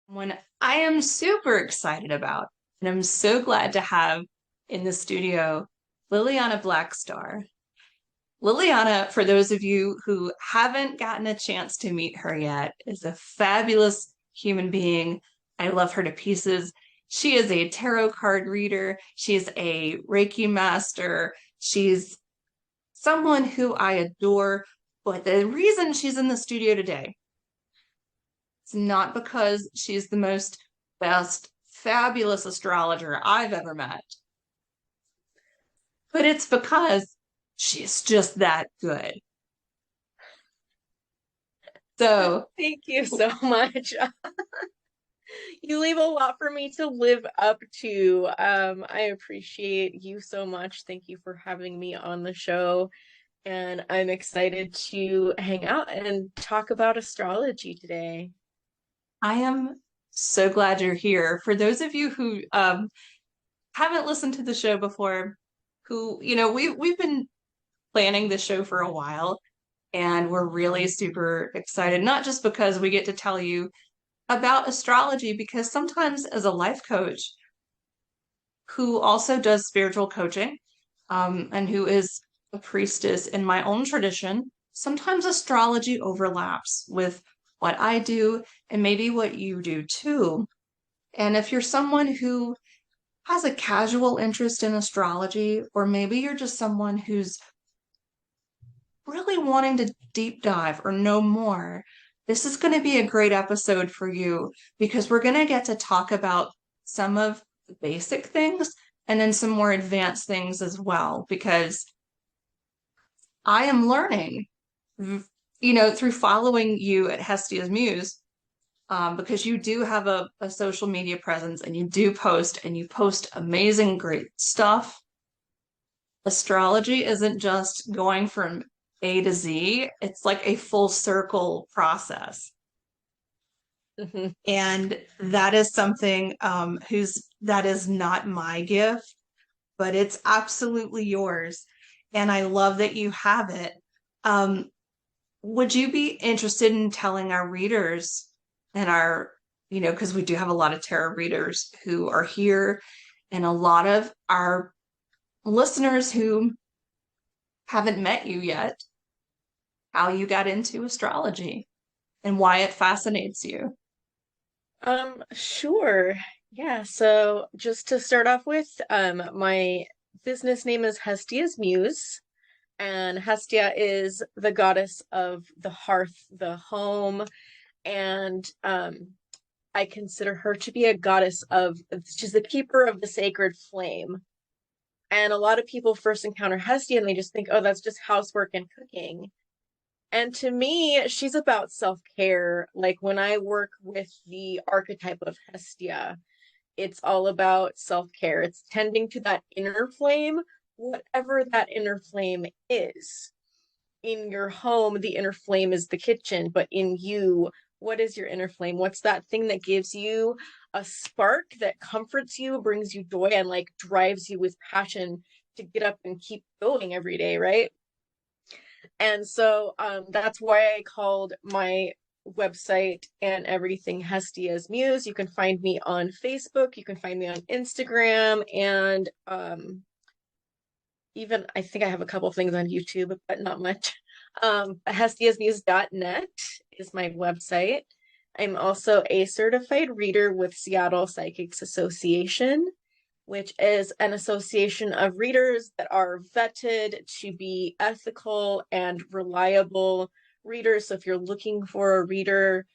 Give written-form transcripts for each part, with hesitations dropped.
One I am super excited about, and I'm so glad to have in the studio Lilliana Blackstar. Lilliana, for those of you who haven't gotten a chance to meet her yet, is a fabulous human being. I love her to pieces. She is a tarot card reader. She's a Reiki Master. She's someone who I adore. But the reason she's in the studio today, it's not because she's the best, fabulous astrologer I've ever met, but it's because she's just that good. So, Thank you so much. You leave a lot for me to live up to. I appreciate you so much. Thank you for having me on the show. And I'm excited to hang out and talk about astrology today. I am so glad you're here. For those of you who haven't listened to the show before, we've been planning this show for a while, and we're really super excited, not just because we get to tell you about astrology, because sometimes as a life coach who also does spiritual coaching, and who is a priestess in my own tradition, sometimes astrology overlaps with what I do and maybe what you do too. And if you're someone who has a casual interest in astrology, or maybe you're just someone who's really wanting to deep dive or know more, this is going to be a great episode for you because we're going to get to talk about some of the basic things and then some more advanced things as well. Because I am learning, through following you at Hestia's Muse, because you do have a social media presence and you post amazing, great stuff. Astrology isn't just going from A to Z, it's like a full circle process. Mhm. And that is something that is not my gift, but it's absolutely yours. And I love that you have it. Um, would you be interested in telling our readers and because we do have a lot of tarot readers who are here and a lot of our listeners who haven't met you yet, how you got into astrology and why it fascinates you? Sure. Yeah, so just to start off with, my business name is Hestia's Muse, and Hestia is the goddess of the hearth, the home, and I consider her to be a goddess she's the keeper of the sacred flame. And a lot of people first encounter Hestia and they just think, oh, that's just housework and cooking. And to me, she's about self-care. Like when I work with the archetype of Hestia, it's all about self-care. It's tending to that inner flame, whatever that inner flame is. In your home, the inner flame is the kitchen, but in you, what is your inner flame? What's that thing that gives you a spark that comforts you, brings you joy, and like drives you with passion to get up and keep going every day, right? And so that's why I called my website and everything Hestia's Muse. You can find me on Facebook, you can find me on Instagram, and even I think I have a couple things on YouTube, but not much. HestiasMuse.net is my website. I'm also a certified reader with Seattle Psychics Association, which is an association of readers that are vetted to be ethical and reliable readers. So if you're looking for a reader,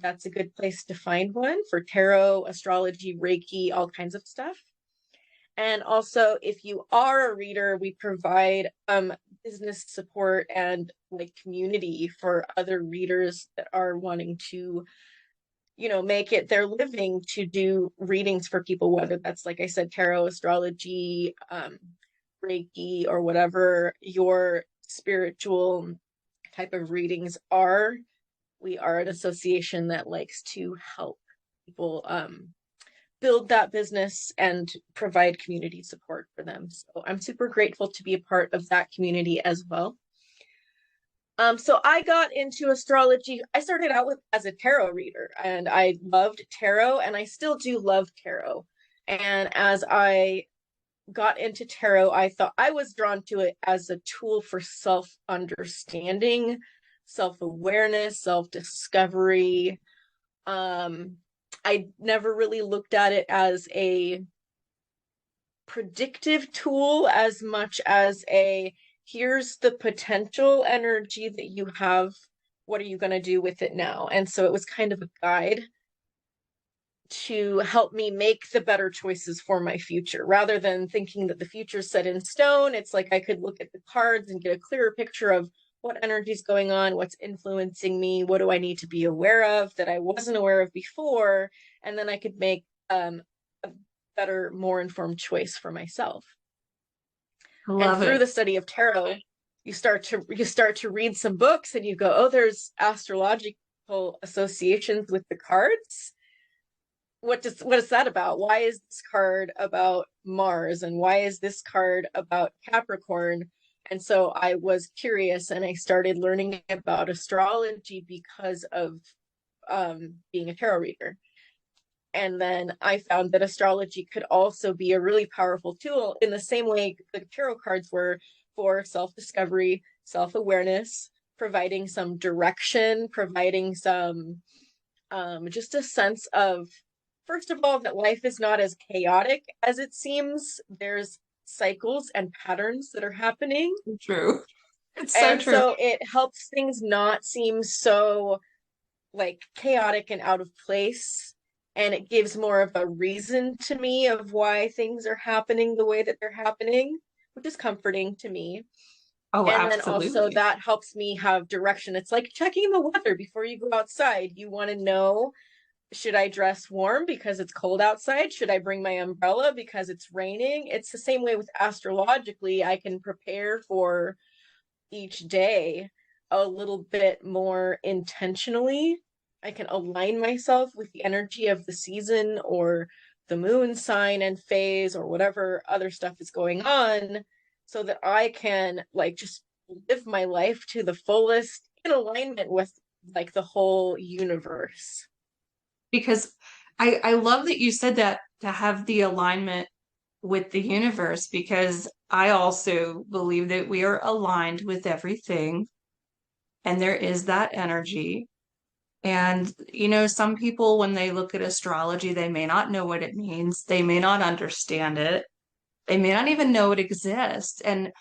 that's a good place to find one for tarot, astrology, Reiki, all kinds of stuff. And also, if you are a reader, we provide business support and like community for other readers that are wanting to, make it their living to do readings for people, whether that's, like I said, tarot, astrology, Reiki, or whatever your spiritual type of readings are. We are an association that likes to help people build that business and provide community support for them. So I'm super grateful to be a part of that community as well. So I got into astrology. I started out with as a tarot reader, and I loved tarot, and I still do love tarot. And as I got into tarot, I thought I was drawn to it as a tool for self-understanding, self-awareness, self-discovery. I never really looked at it as a predictive tool as much as a here's the potential energy that you have. What are you going to do with it now? And so it was kind of a guide to help me make the better choices for my future rather than thinking that the future's set in stone. It's like I could look at the cards and get a clearer picture of what energy is going on, what's influencing me, what do I need to be aware of that I wasn't aware of before, and then I could make a better, more informed choice for myself. And Love through it. the study of tarot, you start to read some books and you go, oh, there's astrological associations with the cards. What is that about? Why is this card about Mars and why is this card about Capricorn? And so I was curious and I started learning about astrology because of being a tarot reader. And then I found that astrology could also be a really powerful tool in the same way the tarot cards were for self-discovery, self-awareness, providing some direction, providing some just a sense of, first of all, that life is not as chaotic as it seems. There's cycles and patterns that are happening. True. It's so And true. so it helps things not seem so like chaotic and out of place. And it gives more of a reason to me of why things are happening the way that they're happening, which is comforting to me. Oh, And then also absolutely. that helps me have direction. It's like checking the weather before you go outside. You want to know, should I dress warm because it's cold outside? Should I bring my umbrella because it's raining? It's the same way with astrologically. I can prepare for each day a little bit more intentionally. I can align myself with the energy of the season or the moon sign and phase or whatever other stuff is going on so that I can like just live my life to the fullest in alignment with like the whole universe. Because I love that you said that, to have the alignment with the universe, because I also believe that we are aligned with everything and there is that energy. And, some people, when they look at astrology, they may not know what it means. They may not understand it. They may not even know it exists. And,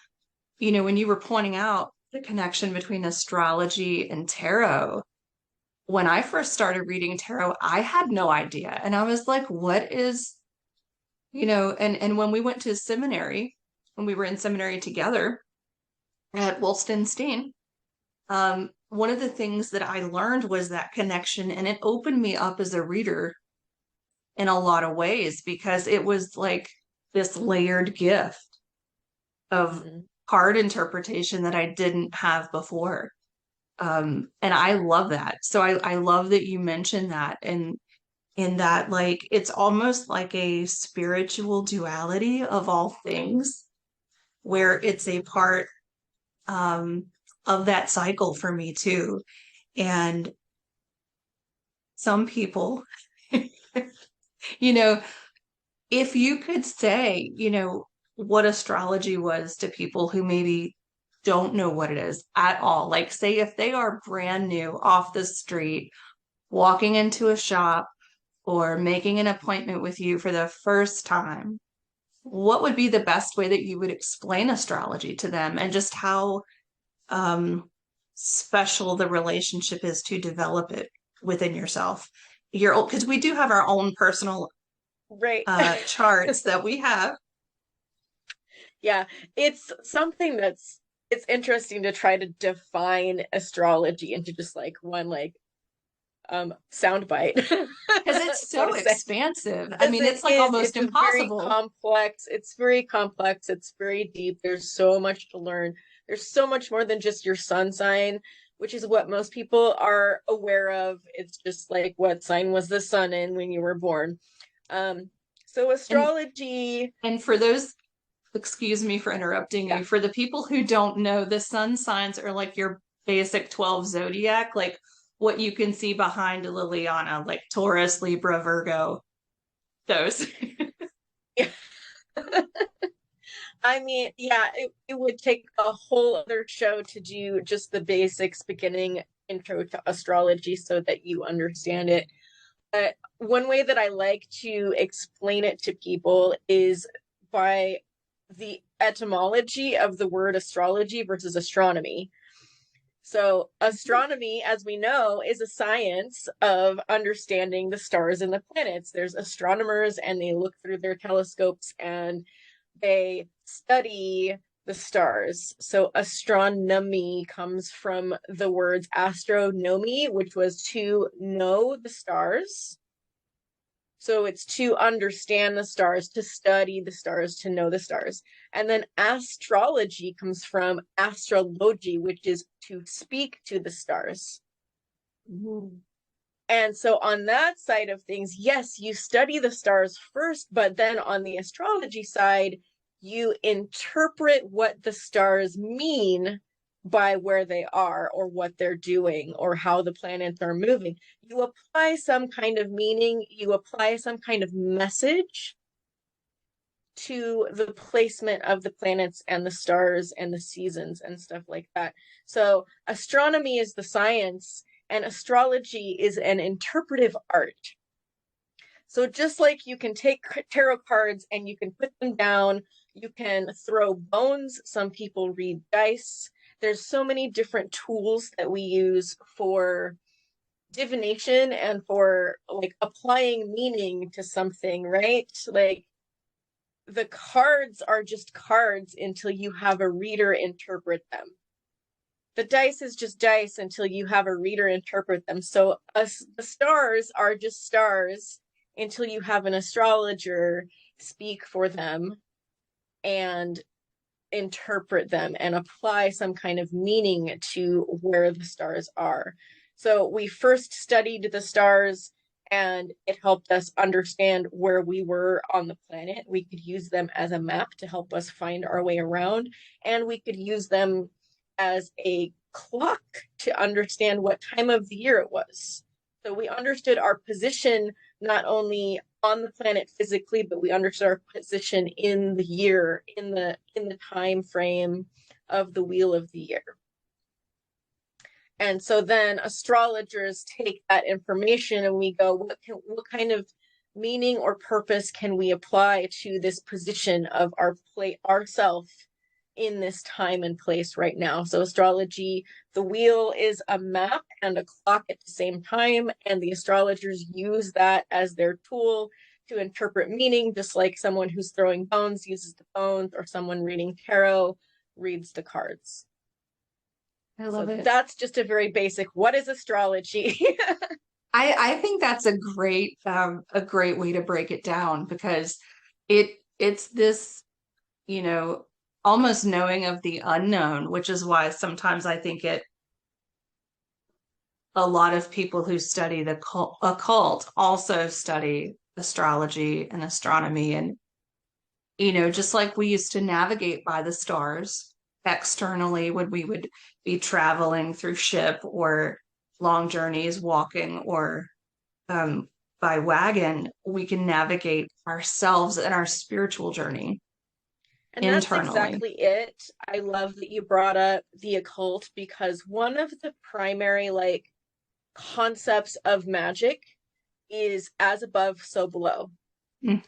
when you were pointing out the connection between astrology and tarot, when I first started reading tarot, I had no idea. And I was like, what is, and when we went to seminary, when we were in seminary together at Woolston-Steen, one of the things that I learned was that connection, and it opened me up as a reader in a lot of ways because it was like this layered gift of Mm-hmm. card interpretation that I didn't have before. And I love that. So I love that you mentioned that, and in that, like, it's almost like a spiritual duality of all things, where it's a part um, of that cycle for me too. And some people, you know, if you could say, what astrology was to people who maybe don't know what it is at all, like say if they are brand new off the street, walking into a shop or making an appointment with you for the first time, what would be the best way that you would explain astrology to them, and just how special the relationship is to develop it within yourself? Because we do have our own personal Right. charts that we have. Yeah, it's something it's interesting to try to define astrology into just like one like soundbite, Because it's so so to say. expansive. I Because mean, it it's like is, almost it's a very impossible. complex, it's very deep. There's so much to learn. There's so much more than just your sun sign, which is what most people are aware of. It's just like what sign was the sun in when you were born. So And astrology, and for those, excuse me for interrupting yeah. you, for the people who don't know, the sun signs are like your basic 12 zodiac, like what you can see behind Liliana, like Taurus, Libra, Virgo, those. Yeah. I mean, yeah, it would take a whole other show to do just the basics, beginning intro to astrology, so that you understand it. But one way that I like to explain it to people is by the etymology of the word astrology versus astronomy. So astronomy, as we know, is a science of understanding the stars and the planets. There's astronomers, and they look through their telescopes and they study the stars. So astronomy comes from the words astronomy, which was to know the stars. So it's to understand the stars, to study the stars, to know the stars. And then astrology comes from astrology, which is to speak to the stars. Ooh. And so on that side of things, yes, you study the stars first, but then on the astrology side, you interpret what the stars mean by where they are or what they're doing or how the planets are moving. You apply some kind of meaning, you apply some kind of message to the placement of the planets and the stars and the seasons and stuff like that. So astronomy is the science, and astrology is an interpretive art. So just like you can take tarot cards and you can put them down, you can throw bones, some people read dice. There's so many different tools that we use for divination and for like applying meaning to something, right? Like the cards are just cards until you have a reader interpret them. The dice is just dice until you have a reader interpret them. So the stars are just stars until you have an astrologer speak for them and interpret them and apply some kind of meaning to where the stars are. So we first studied the stars, and it helped us understand where we were on the planet. We could use them as a map to help us find our way around, and we could use them as a clock to understand what time of the year it was. So we understood our position not only on the planet physically, but we understood our position in the year, in the time frame of the wheel of the year. And so then astrologers take that information and we go, what kind of meaning or purpose can we apply to this position of ourself in this time and place right now? So astrology, the wheel is a map and a clock at the same time, and the astrologers use that as their tool to interpret meaning, just like someone who's throwing bones uses the bones, or someone reading tarot reads the cards. I love it. That's just a very basic, what is astrology? I think that's a great way to break it down, because it's this, you know, almost knowing of the unknown, which is why sometimes I think a lot of people who study the occult also study astrology and astronomy. And, you know, just like we used to navigate by the stars externally when we would be traveling through ship or long journeys, walking, or by wagon, we can navigate ourselves and our spiritual journey And internally. that's exactly it. I love that you brought up the occult, because one of the primary like concepts of magic is as above, so below,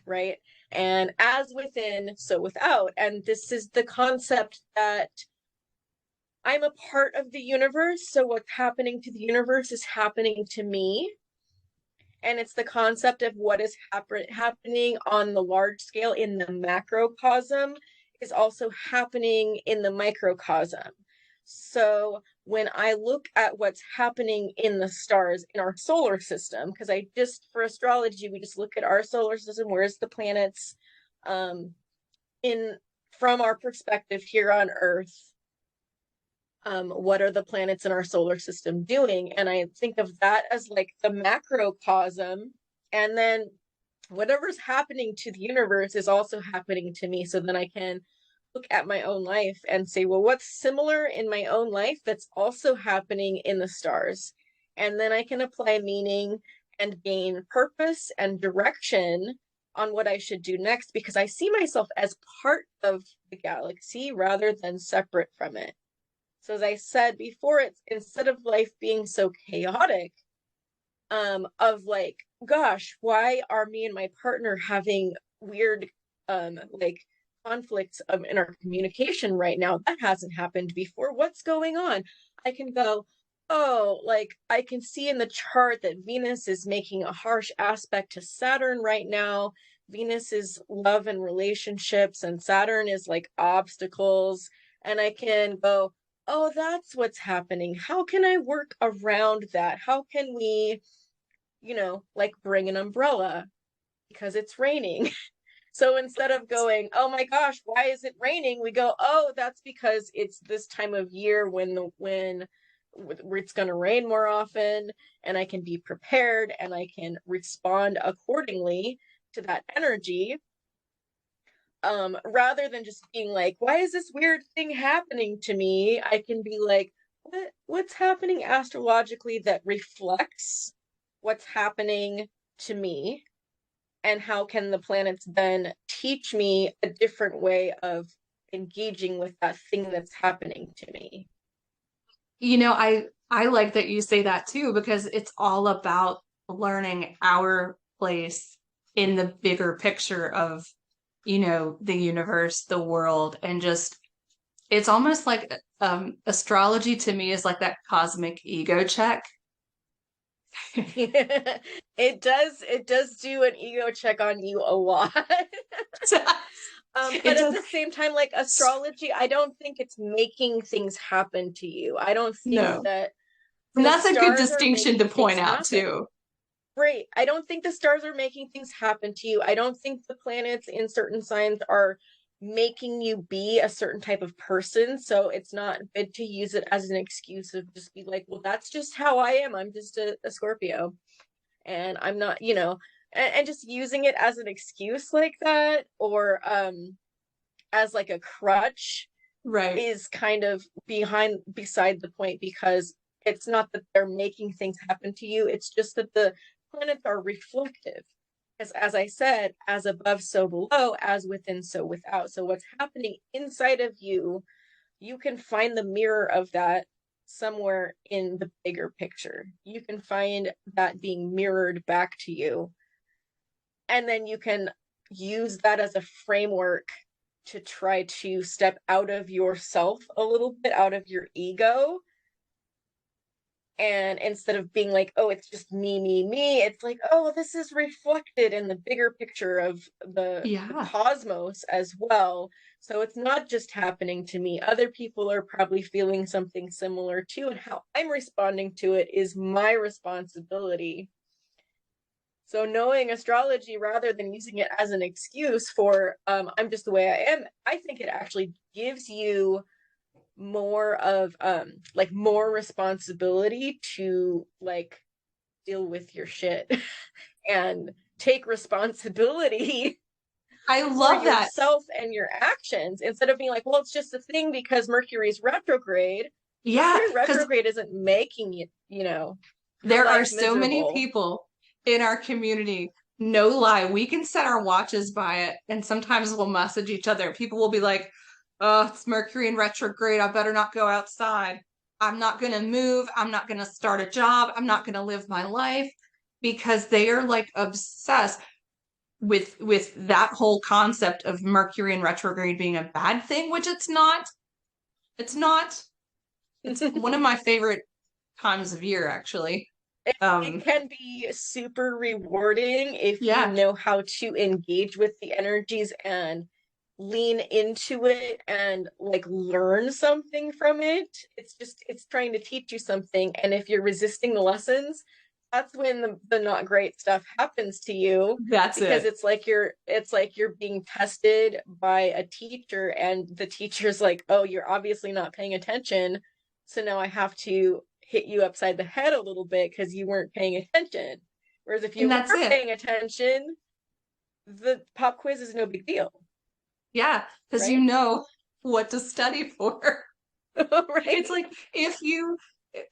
right? And as within, so without. And this is the concept that I'm a part of the universe, so what's happening to the universe is happening to me. And it's the concept of what is happening on the large scale in the macrocosm is also happening in the microcosm. So when I look at what's happening in the stars in our solar system, because for astrology, we just look at our solar system, where's the planets from our perspective here on Earth, what are the planets in our solar system doing? And I think of that as like the macrocosm, and then whatever's happening to the universe is also happening to me. So then I can look at my own life and say, well, what's similar in my own life that's also happening in the stars? And then I can apply meaning and gain purpose and direction on what I should do next, because I see myself as part of the galaxy rather than separate from it. So as I said before, it's instead of life being so chaotic, of like, gosh, why are me and my partner having weird like conflicts in our communication right now? That hasn't happened before. What's going on? I can go, oh, like I can see in the chart that Venus is making a harsh aspect to Saturn right now. Venus is love and relationships, and Saturn is like obstacles. And I can go, oh, that's what's happening. How can I work around that? How can we, like bring an umbrella because it's raining? So instead of going, oh my gosh, why is it raining? We go, oh, that's because it's this time of year when it's going to rain more often, and I can be prepared and I can respond accordingly to that energy. Rather than just being like, why is this weird thing happening to me? I can be like, what's happening astrologically that reflects what's happening to me? And how can the planets then teach me a different way of engaging with that thing that's happening to me? I like that you say that too, because it's all about learning our place in the bigger picture of, the universe, the world, and just it's almost like astrology to me is like that cosmic ego check. It does do an ego check on you a lot. But at the same time, like astrology, I don't think it's making things happen to you. I don't think No. that And the that's a good stars are distinction to making things point out happen. too. Right. I don't think the stars are making things happen to you. I don't think the planets in certain signs are making you be a certain type of person. So it's not good to use it as an excuse of just be like, well, that's just how I am. I'm just a Scorpio. And I'm not, and just using it as an excuse like that, or as like a crutch, Right. is kind of beside the point, because it's not that they're making things happen to you. It's just that the planets are reflective. As I said, as above, so below, as within, so without. So what's happening inside of you, you can find the mirror of that somewhere in the bigger picture. You can find that being mirrored back to you. And then you can use that as a framework to try to step out of yourself a little bit, out of your ego. And instead of being like, oh, it's just me, it's like, oh, this is reflected in the bigger picture of the cosmos as well. So it's not just happening to me. Other people are probably feeling something similar too. And how I'm responding to it is my responsibility. So knowing astrology rather than using it as an excuse for, I'm just the way I am, I think it actually gives you more of like more responsibility to like deal with your shit and take responsibility I for love that. yourself and your actions, instead of being like, well, it's just a thing because Mercury's retrograde. Yeah, Mercury retrograde isn't making you, there are so many people in our community, no lie, we can set our watches by it, and sometimes we'll message each other. People will be like, oh, it's Mercury in retrograde, I better not go outside. I'm not going to move. I'm not going to start a job. I'm not going to live my life, because they are like obsessed with that whole concept of Mercury in retrograde being a bad thing, which it's not. It's not. It's one of my favorite times of year, actually. It can be super rewarding if you know how to engage with the energies and lean into it and like learn something from it. It's trying to teach you something, and if you're resisting the lessons, that's when the not great stuff happens to you. Because it's like you're being tested by a teacher, and the teacher's like, oh, you're obviously not paying attention, so now I have to hit you upside the head a little bit because you weren't paying attention. Whereas if you were paying attention, the pop quiz is no big deal. Yeah, because right? what to study for. Right. It's like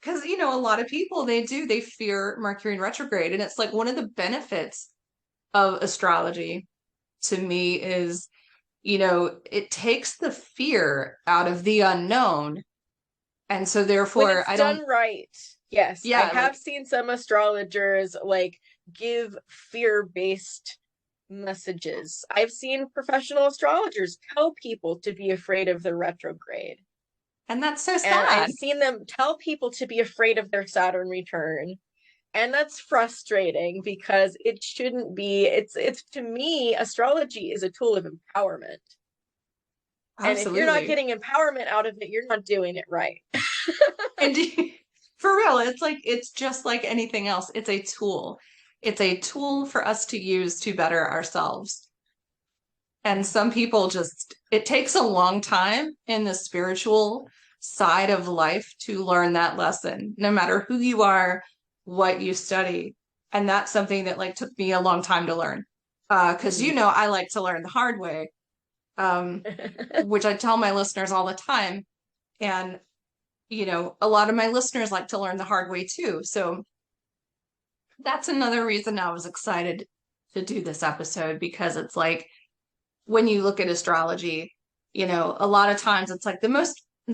because a lot of people they fear Mercury in retrograde, and it's like one of the benefits of astrology to me is, it takes the fear out of the unknown. And so When therefore it's I don't, done right. Yes, I yeah, have like, seen some astrologers like give fear-based messages. I've seen professional astrologers tell people to be afraid of the retrograde. and that's so And I've sad. seen them tell people to be afraid of their Saturn return. And that's frustrating because it shouldn't be. It's to me, astrology is a tool of empowerment. And if you're not Absolutely. getting empowerment out of it, you're not doing it right. And for real, it's just like anything else. It's a tool. It's a tool for us to use to better ourselves. And some people it takes a long time in the spiritual side of life to learn that lesson, no matter who you are, what you study. And that's something that like took me a long time to learn. Because I like to learn the hard way, which I tell my listeners all the time. And a lot of my listeners like to learn the hard way too. So that's another reason I was excited to do this episode, because it's like when you look at astrology, a lot of times it's like the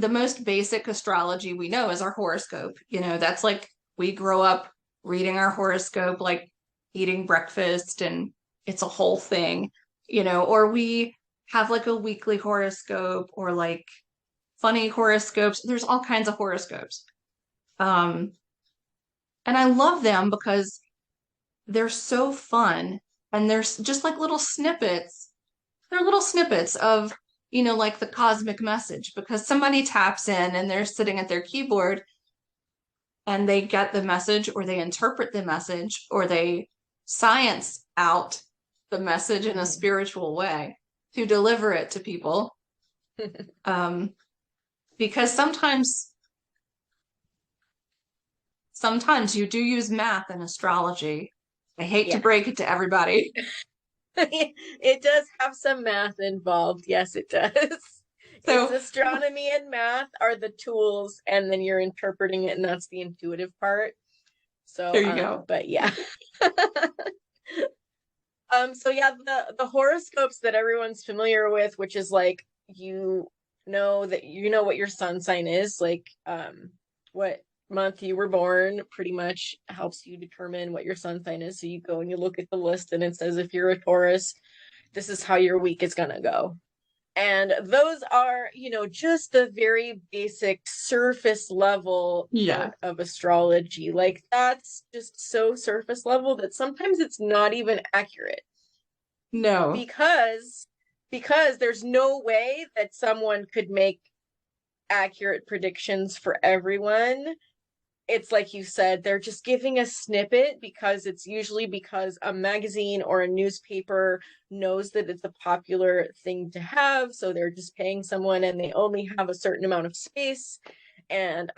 most basic astrology we know is our horoscope. That's like we grow up reading our horoscope, like eating breakfast, and it's a whole thing, or we have like a weekly horoscope or like funny horoscopes. There's all kinds of horoscopes. Um, and I love them because they're so fun, and there's just like little snippets. They're little snippets of, like the cosmic message, because somebody taps in and they're sitting at their keyboard and they get the message, or they interpret the message, or they science out the message in a spiritual way to deliver it to people. Um, because sometimes you do use math in astrology. I hate to Yeah. break it to everybody. It does have some math involved. Yes, it does. It's So astronomy and math are the tools, and then you're interpreting it, and that's the intuitive part. So, there you go. but yeah. So yeah, the horoscopes that everyone's familiar with, which is like what your sun sign is, like what month you were born, pretty much helps you determine what your sun sign is. So you go and you look at the list, and it says if you're a Taurus, this is how your week is gonna go. And those are, just the very basic surface level Yeah. part of astrology. Like that's just so surface level that sometimes it's not even accurate No. because there's no way that someone could make accurate predictions for everyone. It's like you said, they're just giving a snippet because it's usually because a magazine or a newspaper knows that it's a popular thing to have. So they're just paying someone and they only have a certain amount of space. And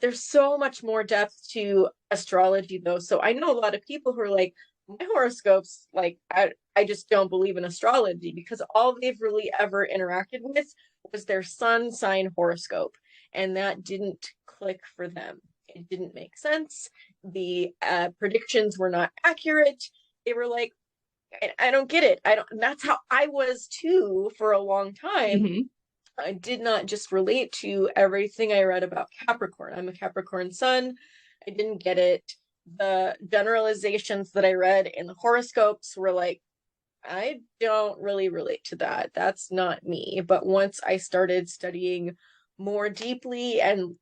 there's so much more depth to astrology, though. So I know a lot of people who are like, my horoscopes, like, I just don't believe in astrology, because all they've really ever interacted with was their sun sign horoscope. And that didn't click for them. It didn't make sense. The predictions were not accurate. They were like, I don't get it. That's how I was too for a long time. Mm-hmm. I did not just relate to everything I read about Capricorn. I'm a Capricorn sun. I didn't get it. The generalizations that I read in the horoscopes were like, I don't really relate to that. That's not me. But once I started studying more deeply and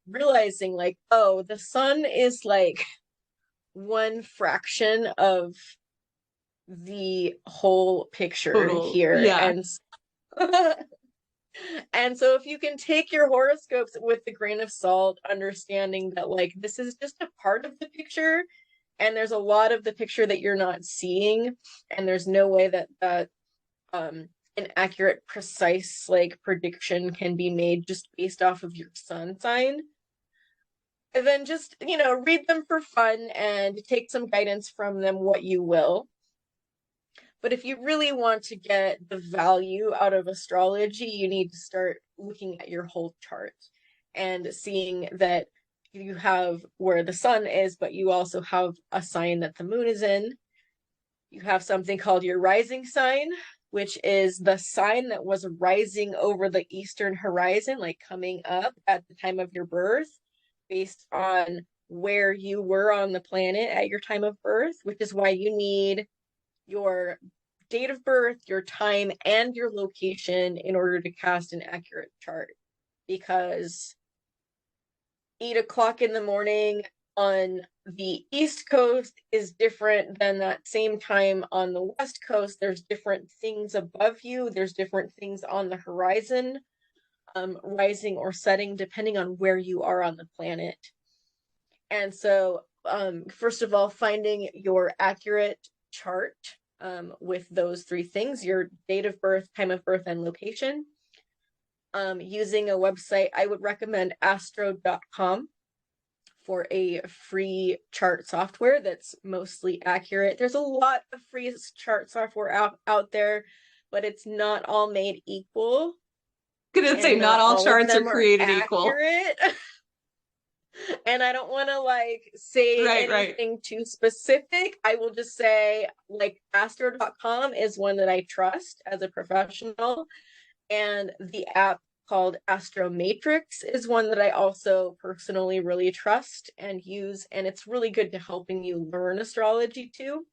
realizing like, oh, the sun is like one fraction of the whole picture Total. here. Yeah. And so if you can take your horoscopes with a grain of salt, understanding that like this is just a part of the picture, and there's a lot of the picture that you're not seeing, and there's no way that an accurate, precise like prediction can be made just based off of your sun sign. And then just, read them for fun and take some guidance from them, what you will. But if you really want to get the value out of astrology, you need to start looking at your whole chart and seeing that you have where the sun is, but you also have a sign that the moon is in. You have something called your rising sign, which is the sign that was rising over the eastern horizon, like coming up at the time of your birth, based on where you were on the planet at your time of birth, which is why you need your date of birth, your time, and your location in order to cast an accurate chart. Because 8 o'clock in the morning on the East Coast is different than that same time on the West Coast. There's different things above you. There's different things on the horizon, rising or setting, depending on where you are on the planet. And so, first of all, finding your accurate chart with those three things, your date of birth, time of birth, and location. Using a website, I would recommend astro.com for a free chart software that's mostly accurate. There's a lot of free chart software out there, but it's not all made equal. Gonna say not all charts are created equal. And I don't want to like say anything too specific. I will just say like astro.com is one that I trust as a professional, and the app called Astro Matrix is one that I also personally really trust and use, and it's really good to helping you learn astrology too.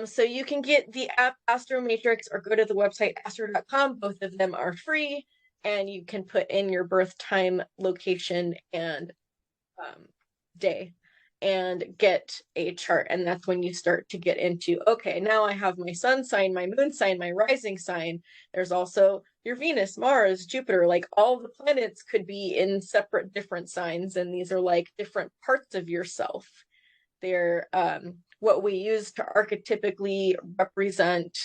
So you can get the app Astro Matrix or go to the website astro.com. Both of them are free, and you can put in your birth time, location, and day and get a chart. And that's when you start to get into, okay, now I have my sun sign, my moon sign, my rising sign. There's also your Venus, Mars, Jupiter, like all the planets could be in separate different signs. And these are like different parts of yourself. They're what we use to archetypically represent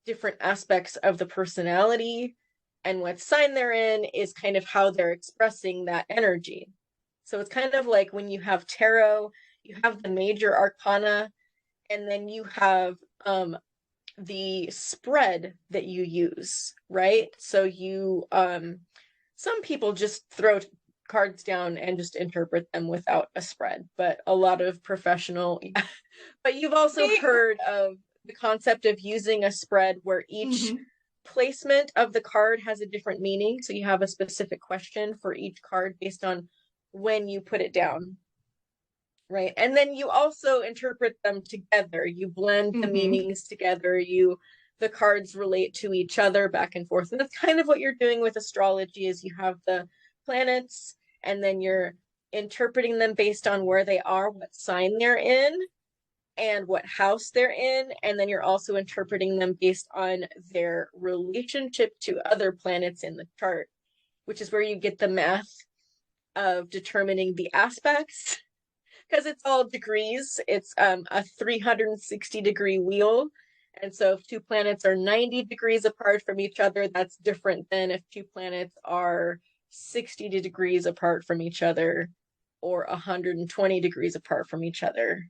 different aspects of the personality, and what sign they're in is kind of how they're expressing that energy. So it's kind of like when you have tarot, you have the major arcana, and then you have the spread that you use, right? So you, some people just throw cards down and just interpret them without a spread, but a lot of professional, but you've also heard of the concept of using a spread where each placement of the card has a different meaning. So you have a specific question for each card based on when you put it down, right? And then you also interpret them together. You blend the meanings together. The cards relate to each other back and forth. And that's kind of what you're doing with astrology, is you have the planets and then you're interpreting them based on where they are, what sign they're in, and what house they're in. And then you're also interpreting them based on their relationship to other planets in the chart, which is where you get the math of determining the aspects, because it's all degrees. It's a 360 degree wheel. And so if two planets are 90 degrees apart from each other, that's different than if two planets are 60 degrees apart from each other or 120 degrees apart from each other.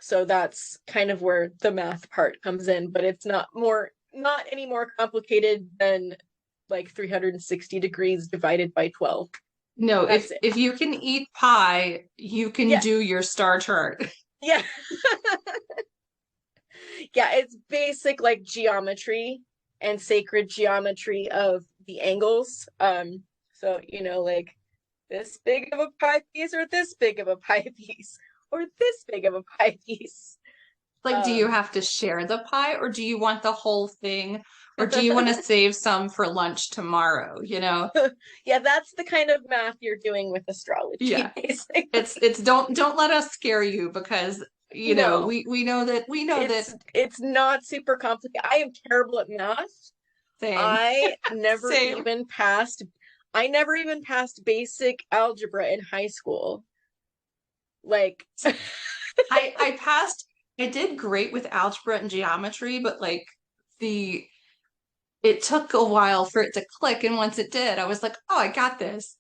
So that's kind of where the math part comes in, but it's not any more complicated than like 360 degrees divided by 12. No, if you can eat pie, you can do your star chart. Yeah. Yeah, it's basic like geometry and sacred geometry of the angles. So, like this big of a pie piece or this big of a pie piece or this big of a pie piece. Like, do you have to share the pie, or do you want the whole thing, or do you want to save some for lunch tomorrow, Yeah, that's the kind of math you're doing with astrology. Yeah. Basically. It's don't let us scare you, because we know that it's not super complicated. I am terrible at math. Same. I never even passed basic algebra in high school. Like I did great with algebra and geometry, but like it took a while for it to click, and once it did, I was like, oh, I got this.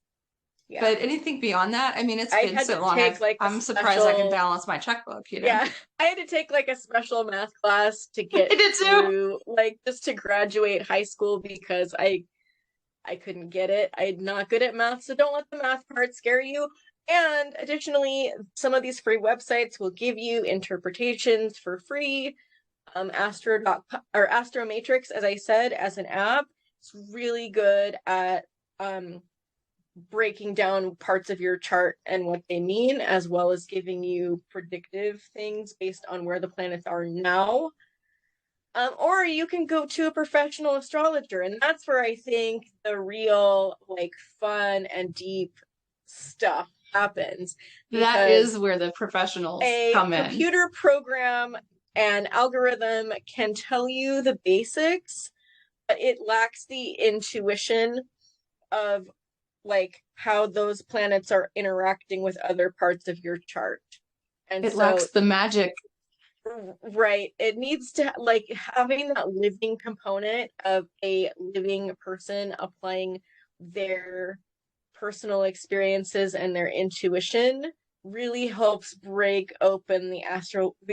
Yeah. But anything beyond that, I mean, it's I been had so to long. take like a I'm surprised I can special, balance my checkbook, you know? yeah, I had to take like a special math class to I get did too. through, like just to graduate high school because I couldn't get it. I'm not good at math, so don't let the math part scare you. And additionally, some of these free websites will give you interpretations for free. Astro or Astromatrix, as I said, as an app, it's really good at breaking down parts of your chart and what they mean, as well as giving you predictive things based on where the planets are now. Or you can go to a professional astrologer, and that's where I think the real like fun and deep stuff happens, That because is where the professionals a come in. computer program and algorithm can tell you the basics, but it lacks the intuition of like how those planets are interacting with other parts of your chart. And It so, lacks the magic. right, it needs to like having that living component of a living person applying their personal experiences and their intuition really helps break open the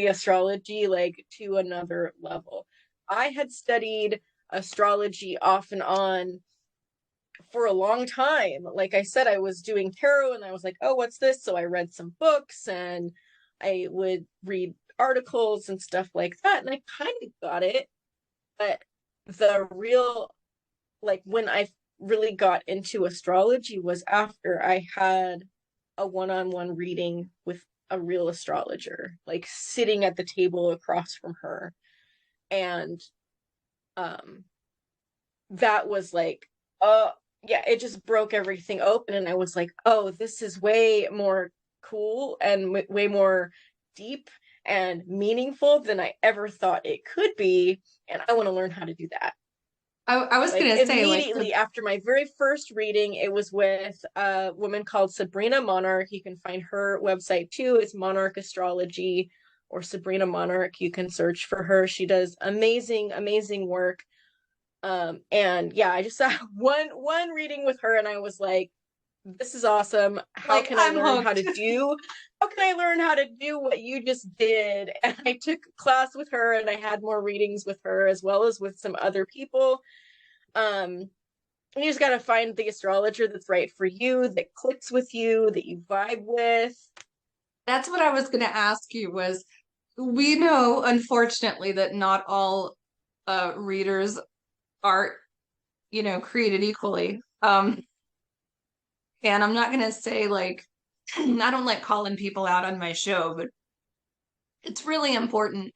astrology like to another level. I had studied astrology off and on for a long time. Like I said, I was doing tarot and I was like, oh, what's this? So I read some books and I would read articles and stuff like that. And I kind of got it. But the real, like when I really got into astrology was after I had a one-on-one reading with a real astrologer, like sitting at the table across from her. And um that was like, yeah, it just broke everything open. And I was like, oh, this is way more cool and way more deep and meaningful than I ever thought it could be. And I want to learn how to do that. I was Like gonna say, like the immediately after my very first reading, it was with a woman called Sabrina Monarch. You can find her website too. It's Monarch Astrology or Sabrina Monarch. You can search for her. She does amazing, amazing work. And yeah, I just saw one reading with her and I was like, this is awesome. like I'm hooked. How can I learn how to do what you just did? And I took a class with her and I had more readings with her as well as with some other people. You just got to find the astrologer that's right for you, that clicks with you, that you vibe with. That's what I was gonna ask you was we know, unfortunately, that not all readers are, created equally. And I'm not gonna say like I don't like calling people out on my show, but it's really important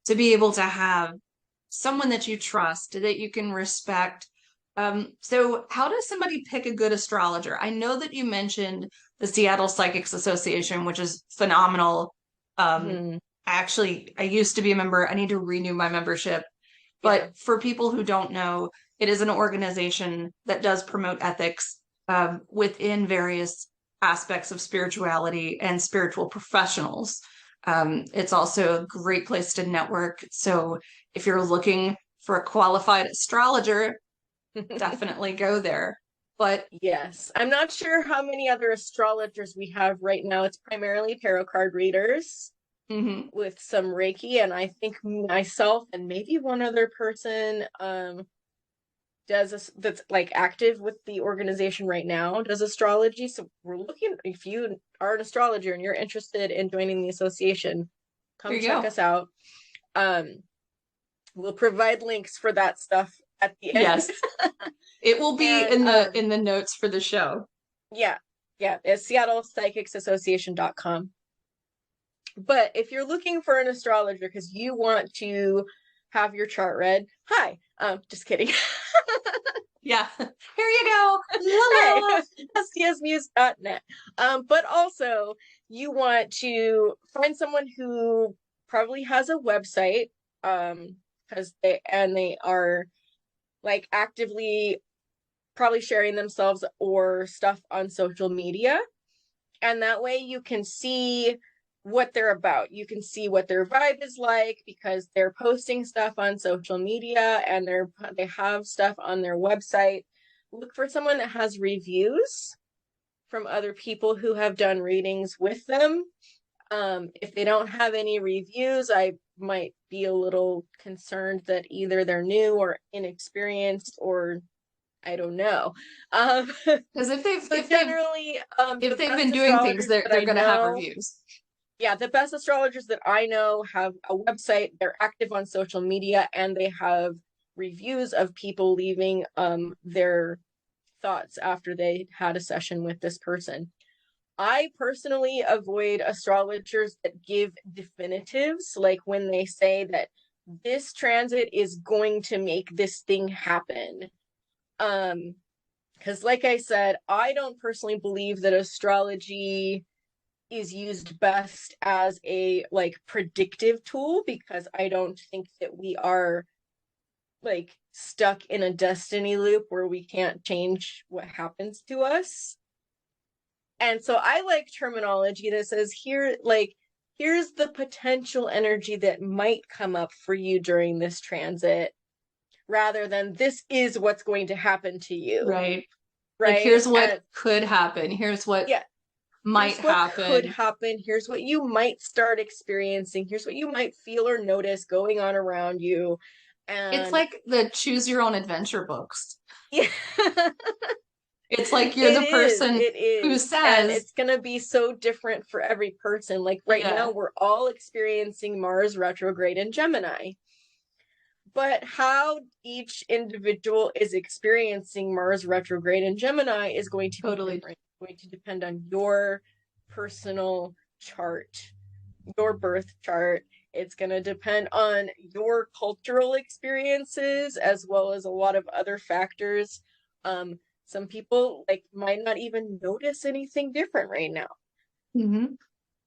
to be able to have someone that you trust, that you can respect. So how does somebody pick a good astrologer? I know that you mentioned the Seattle Psychics Association, which is phenomenal. Hmm. I used to be a member. I need to renew my membership. Yeah. But for people who don't know, it is an organization that does promote ethics within various aspects of spirituality and spiritual professionals. It's also a great place to network. So if you're looking for a qualified astrologer, definitely go there. But Yes. I'm not sure how many other astrologers we have right now. It's primarily tarot card readers mhm, with some Reiki, and I think myself and maybe one other person that's like active with the organization right now does astrology. So we're looking, if you are an astrologer and you're interested in joining the association, there come you check go. us out. Um, we'll provide links for that stuff at the end. Yes, it will be And in the notes for the show. yeah, yeah, it's seattlepsychicsassociation.com. But if you're looking for an astrologer because you want to have your chart read, hi, just kidding. Yeah, here you go. Hey, La, la. hestiasmuse.net. But also you want to find someone who probably has a website, because they are like actively probably sharing themselves or stuff on social media. And that way you can see what they're about. You can see what their vibe is like because they're posting stuff on social media and they have stuff on their website. Look for someone that has reviews from other people who have done readings with them. If they don't have any reviews, I might be a little concerned that either they're new or inexperienced, or I don't know. Because if they've been doing things, they're going to have reviews. Yeah, the best astrologers that I know have a website, they're active on social media, and they have reviews of people leaving their thoughts after they had a session with this person. I personally avoid astrologers that give definitives, like when they say that this transit is going to make this thing happen. Because like I said, I don't personally believe that astrology is used best as a like predictive tool, because I don't think that we are like stuck in a destiny loop where we can't change what happens to us. And so I like terminology that says here, like, here's the potential energy that might come up for you during this transit, rather than this is what's going to happen to you. Right. Like, here's what could happen. Here's what might happen. Could happen. Here's what you might start experiencing. Here's what you might feel or notice going on around you. And it's like the choose your own adventure books. Yeah. It's like you're the person who says, and it's gonna be so different for every person. Like right now, we're all experiencing Mars retrograde in Gemini. But how each individual is experiencing Mars retrograde in Gemini is going to be different. It's going to depend on your personal chart, your birth chart. It's going to depend on your cultural experiences, as well as a lot of other factors. Some people like might not even notice anything different right now. Mm-hmm.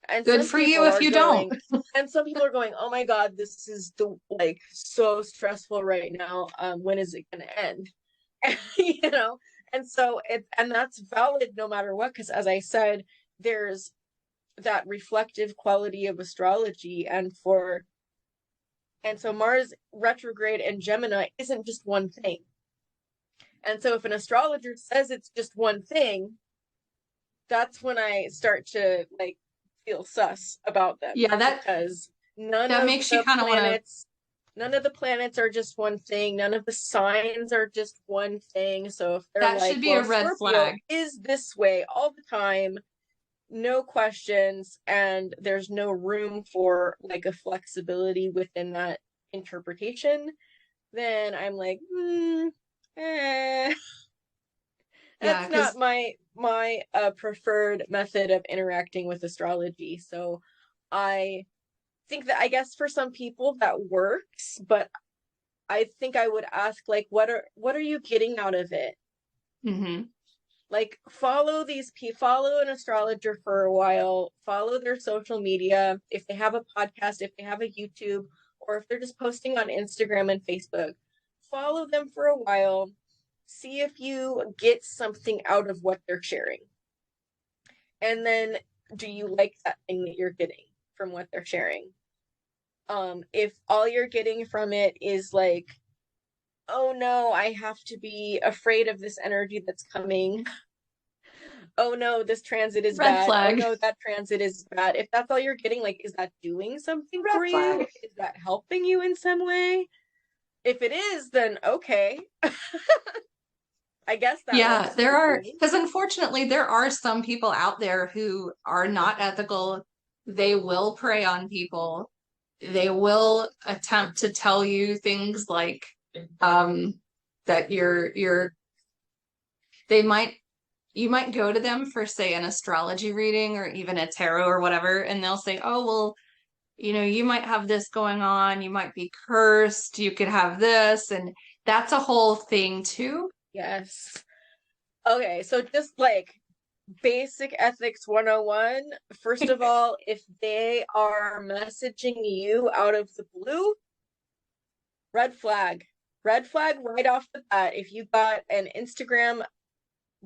And good for you if you don't. And some people are going, oh my God, this is like so stressful right now. When is it going to end? You know? And so and that's valid no matter what, because as I said, there's that reflective quality of astrology, and so Mars retrograde and Gemini isn't just one thing. And so if an astrologer says it's just one thing, that's when I start to like feel sus about them. Yeah, because none of the planets are just one thing. None of the signs are just one thing. So if they're that should be a red flag. Is this way all the time, no questions, and there's no room for like a flexibility within that interpretation, then I'm like, that's not my preferred method of interacting with astrology. So I think that, I guess for some people that works, but I think I would ask, like, what are you getting out of it? Mm-hmm. Like, follow an astrologer for a while, follow their social media, if they have a podcast, if they have a YouTube, or if they're just posting on Instagram and Facebook, follow them for a while, see if you get something out of what they're sharing. And then, do you like that thing that you're getting from what they're sharing? If all you're getting from it is like, oh no, I have to be afraid of this energy that's coming. Oh no, this transit is red bad. Flag. Oh no, that transit is bad. If that's all you're getting, like, is that doing something red for flag. you? Is that helping you in some way? If it is, then okay. I guess that there are, because unfortunately there are some people out there who are not ethical. They will prey on people. They will attempt to tell you things like that you might go to them for, say, an astrology reading or even a tarot or whatever, and they'll say, oh, well, you might have this going on, you might be cursed, you could have this, and that's a whole thing too. Yes. Okay, so just like basic ethics 101, first of all, if they are messaging you out of the blue, red flag right off the bat. If you got an Instagram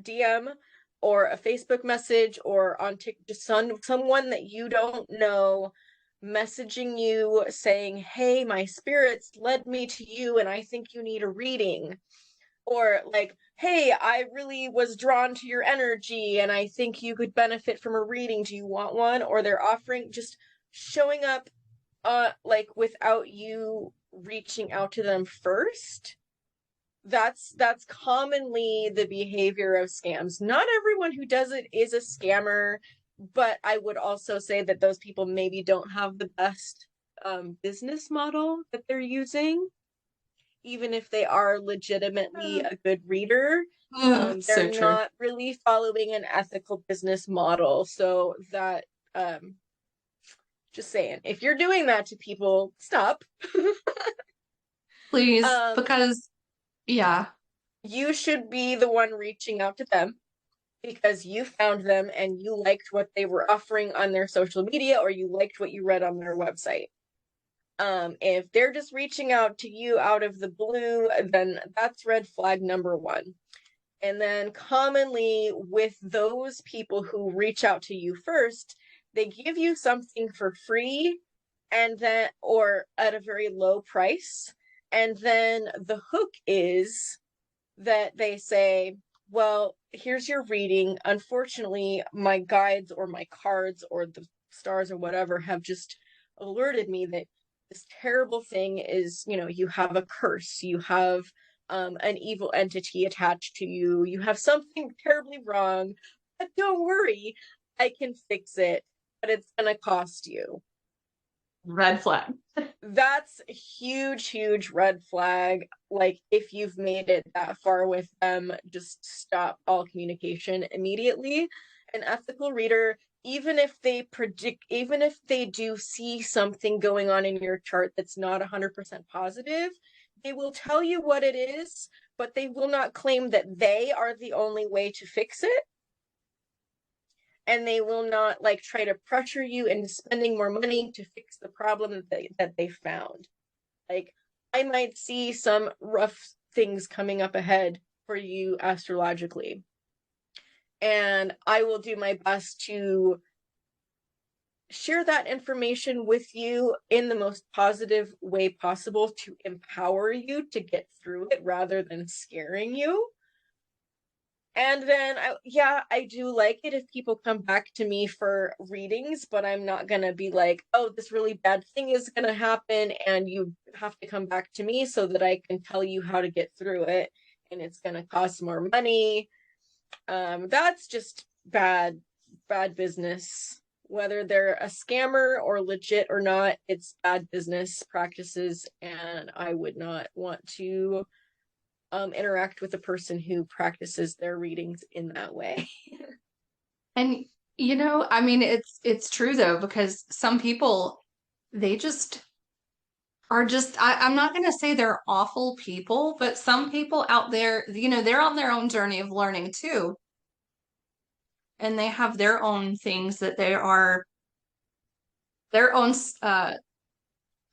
DM or a Facebook message or on TikTok, just someone that you don't know messaging you saying, hey, my spirits led me to you and I think you need a reading, Or like, hey, I really was drawn to your energy and I think you could benefit from a reading. Do you want one? Or they're offering, just showing up like without you reaching out to them first. That's commonly the behavior of scams. Not everyone who does it is a scammer, but I would also say that those people maybe don't have the best business model that they're using, even if they are legitimately a good reader. So They're true. not really following an ethical business model. So that, just saying, if you're doing that to people, stop. Please, Um, because yeah, you should be the one reaching out to them because you found them and you liked what they were offering on their social media, or you liked what you read on their website. If they're just reaching out to you out of the blue, then that's red flag number one. And then commonly with those people who reach out to you first, they give you something for free, and then, or at a very low price. And then the hook is that they say, well, here's your reading. Unfortunately, my guides or my cards or the stars or whatever have just alerted me that this terrible thing is, you have a curse, you have an evil entity attached to you, you have something terribly wrong, but don't worry, I can fix it, but it's going to cost you. red flag. That's a huge, huge red flag. Like, if you've made it that far with them, just stop all communication immediately. An ethical reader, even if they do see something going on in your chart that's not 100% positive, they will tell you what it is, but they will not claim that they are the only way to fix it. And they will not like try to pressure you into spending more money to fix the problem that they found. Like, I might see some rough things coming up ahead for you astrologically, and I will do my best to share that information with you in the most positive way possible to empower you to get through it rather than scaring you. And then, I do like it if people come back to me for readings, but I'm not going to be like, oh, this really bad thing is going to happen, and you have to come back to me so that I can tell you how to get through it, and it's going to cost more money. That's just bad business. Whether they're a scammer or legit or not, it's bad business practices, and I would not want to interact with a person who practices their readings in that way. And I mean, it's true though, because some people, they just are just, I'm not going to say they're awful people, but some people out there, they're on their own journey of learning too. And they have their own things that they are, their own,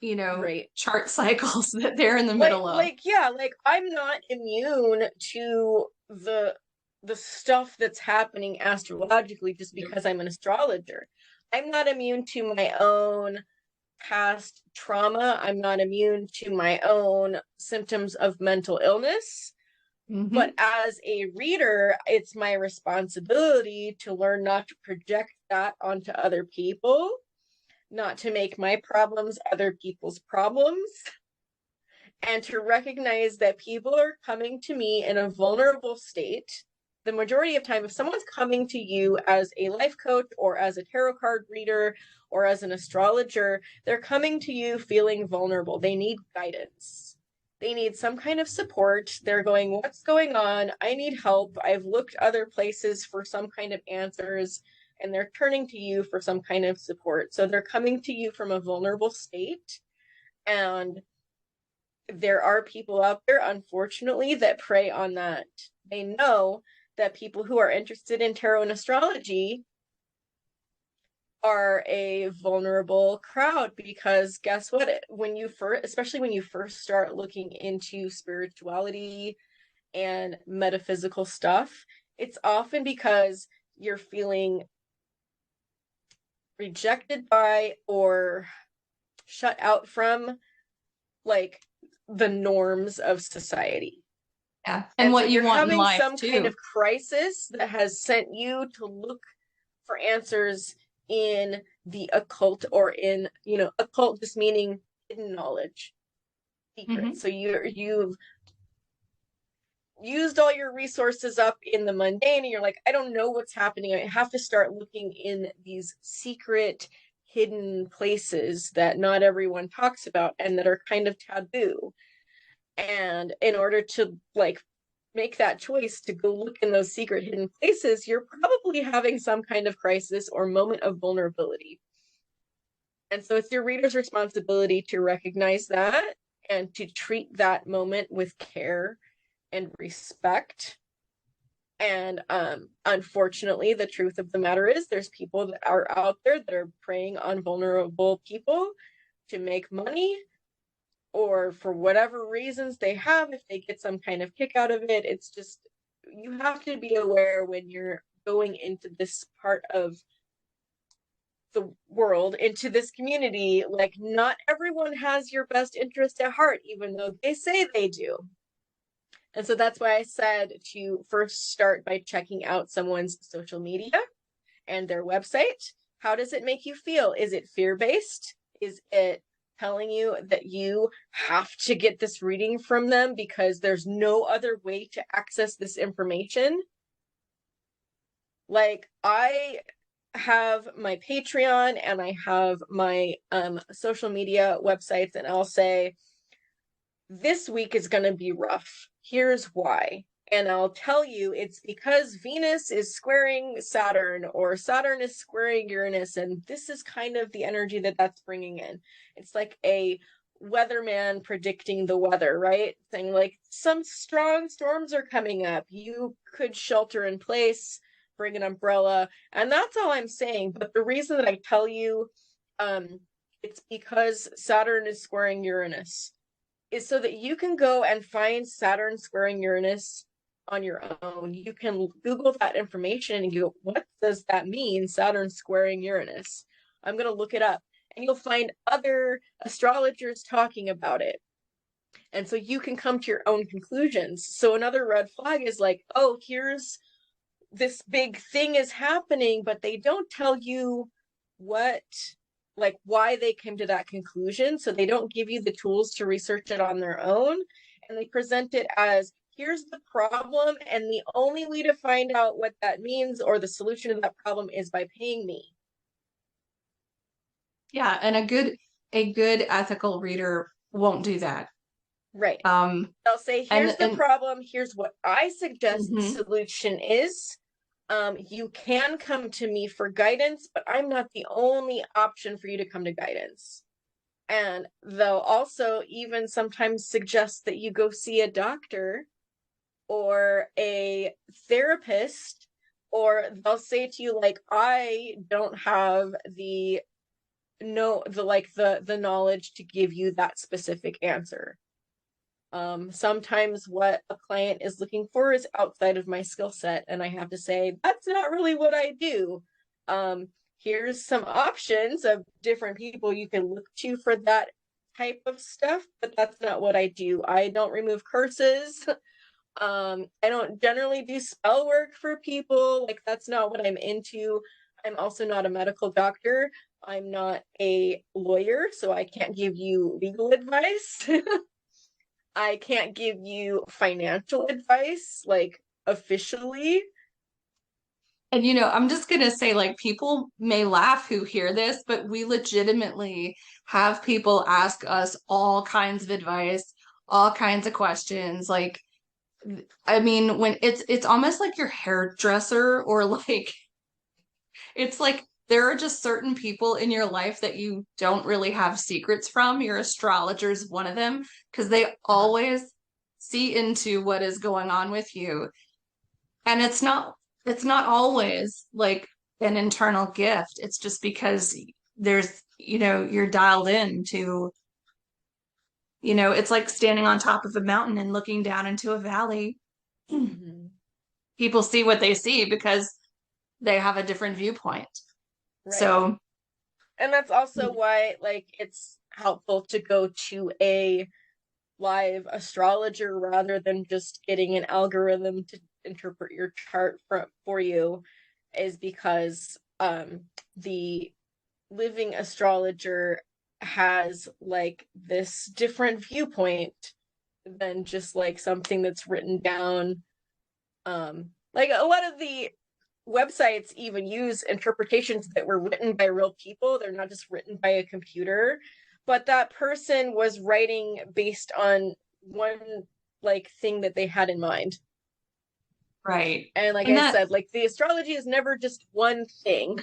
Right. chart cycles that they're in the Like middle of. like yeah, like I'm not immune to the stuff that's happening astrologically just because I'm an astrologer. I'm not immune to my own past trauma. I'm not immune to my own symptoms of mental illness. But Hmm. as a reader, it's my responsibility to learn not to project that onto other people, not to make my problems other people's problems, and to recognize that people are coming to me in a vulnerable state. The majority of time, if someone's coming to you as a life coach or as a tarot card reader or as an astrologer, they're coming to you feeling vulnerable. They need guidance. They need some kind of support. They're going, what's going on? I need help. I've looked other places for some kind of answers, and they're turning to you for some kind of support. So they're coming to you from a vulnerable state. And there are people out there, unfortunately, that prey on that. They know that people who are interested in tarot and astrology are a vulnerable crowd, because guess what? Especially when you first start looking into spirituality and metaphysical stuff, it's often because you're feeling rejected by or shut out from like the norms of society. Yeah. And And so what you you're want in having life some kind too. of crisis that has sent you to look for answers in the occult, or in, occult just meaning hidden knowledge, secret. Hmm. So you've used all your resources up in the mundane, and you're like, I don't know what's happening. I have to start looking in these secret, hidden places that not everyone talks about and that are kind of taboo. And in order to like make that choice to go look in those secret hidden places, you're probably having some kind of crisis or moment of vulnerability. And so it's your reader's responsibility to recognize that and to treat that moment with care and respect. And unfortunately, the truth of the matter is there's people that are out there that are preying on vulnerable people to make money, or for whatever reasons they have, if they get some kind of kick out of it. It's just, you have to be aware when you're going into this part of the world, into this community, like not everyone has your best interest at heart, even though they say they do. And so that's why I said to first start by checking out someone's social media and their website. How does it make you feel? Is it fear-based? Is it telling you that you have to get this reading from them because there's no other way to access this information? Like, I have my Patreon and I have my social media websites, and I'll say, this week is going to be rough. Here's why. And I'll tell you, it's because Venus is squaring Saturn, or Saturn is squaring Uranus, and this is kind of the energy that that's bringing in. It's like a weatherman predicting the weather, right? Saying like, some strong storms are coming up. You could shelter in place, bring an umbrella, and that's all I'm saying. But the reason that I tell you, it's because Saturn is squaring Uranus, is so that you can go and find Saturn squaring Uranus on your own. You can Google that information and you go, what does that mean, Saturn squaring Uranus? I'm going to look it up. And you'll find other astrologers talking about it. And so you can come to your own conclusions. So another red flag is like, oh, here's this big thing is happening, but they don't tell you what, like why they came to that conclusion. So they don't give you the tools to research it on their own. And they present it as, here's the problem, and the only way to find out what that means or the solution to that problem is by paying me. Yeah, and a good ethical reader won't do that. Right. Um, They'll say, here's the and problem, here's what I suggest the mhm. solution is. You can come to me for guidance, but I'm not the only option for you to come to guidance. And they'll also even sometimes suggest that you go see a doctor or a therapist, or they'll say to you like, I don't have the knowledge to give you that specific answer. Sometimes what a client is looking for is outside of my skill set, and I have to say, that's not really what I do. Here's some options of different people you can look to for that type of stuff, but that's not what I do. I don't remove curses. I don't generally do spell work for people. Like, that's not what I'm into. I'm also not a medical doctor. I'm not a lawyer, so I can't give you legal advice. I can't give you financial advice, like officially. And I'm just gonna say, like, people may laugh who hear this, but we legitimately have people ask us all kinds of advice, all kinds of questions. Like, I mean, when it's almost like your hairdresser, or like it's like there are just certain people in your life that you don't really have secrets from. Your astrologer is one of them, because they always see into what is going on with you. And it's not always like an internal gift. It's just because you're dialed in to, it's like standing on top of a mountain and looking down into a valley. Mm-hmm. People see what they see because they have a different viewpoint. Right. So, And that's also why, like, it's helpful to go to a live astrologer rather than just getting an algorithm to interpret your chart for you is because the living astrologer has like this different viewpoint than just like something that's written down. Like a lot of the websites even use interpretations that were written by real people. They're not just written by a computer, but that person was writing based on one like thing that they had in mind. Right. And like And I that said, like the astrology is never just one thing.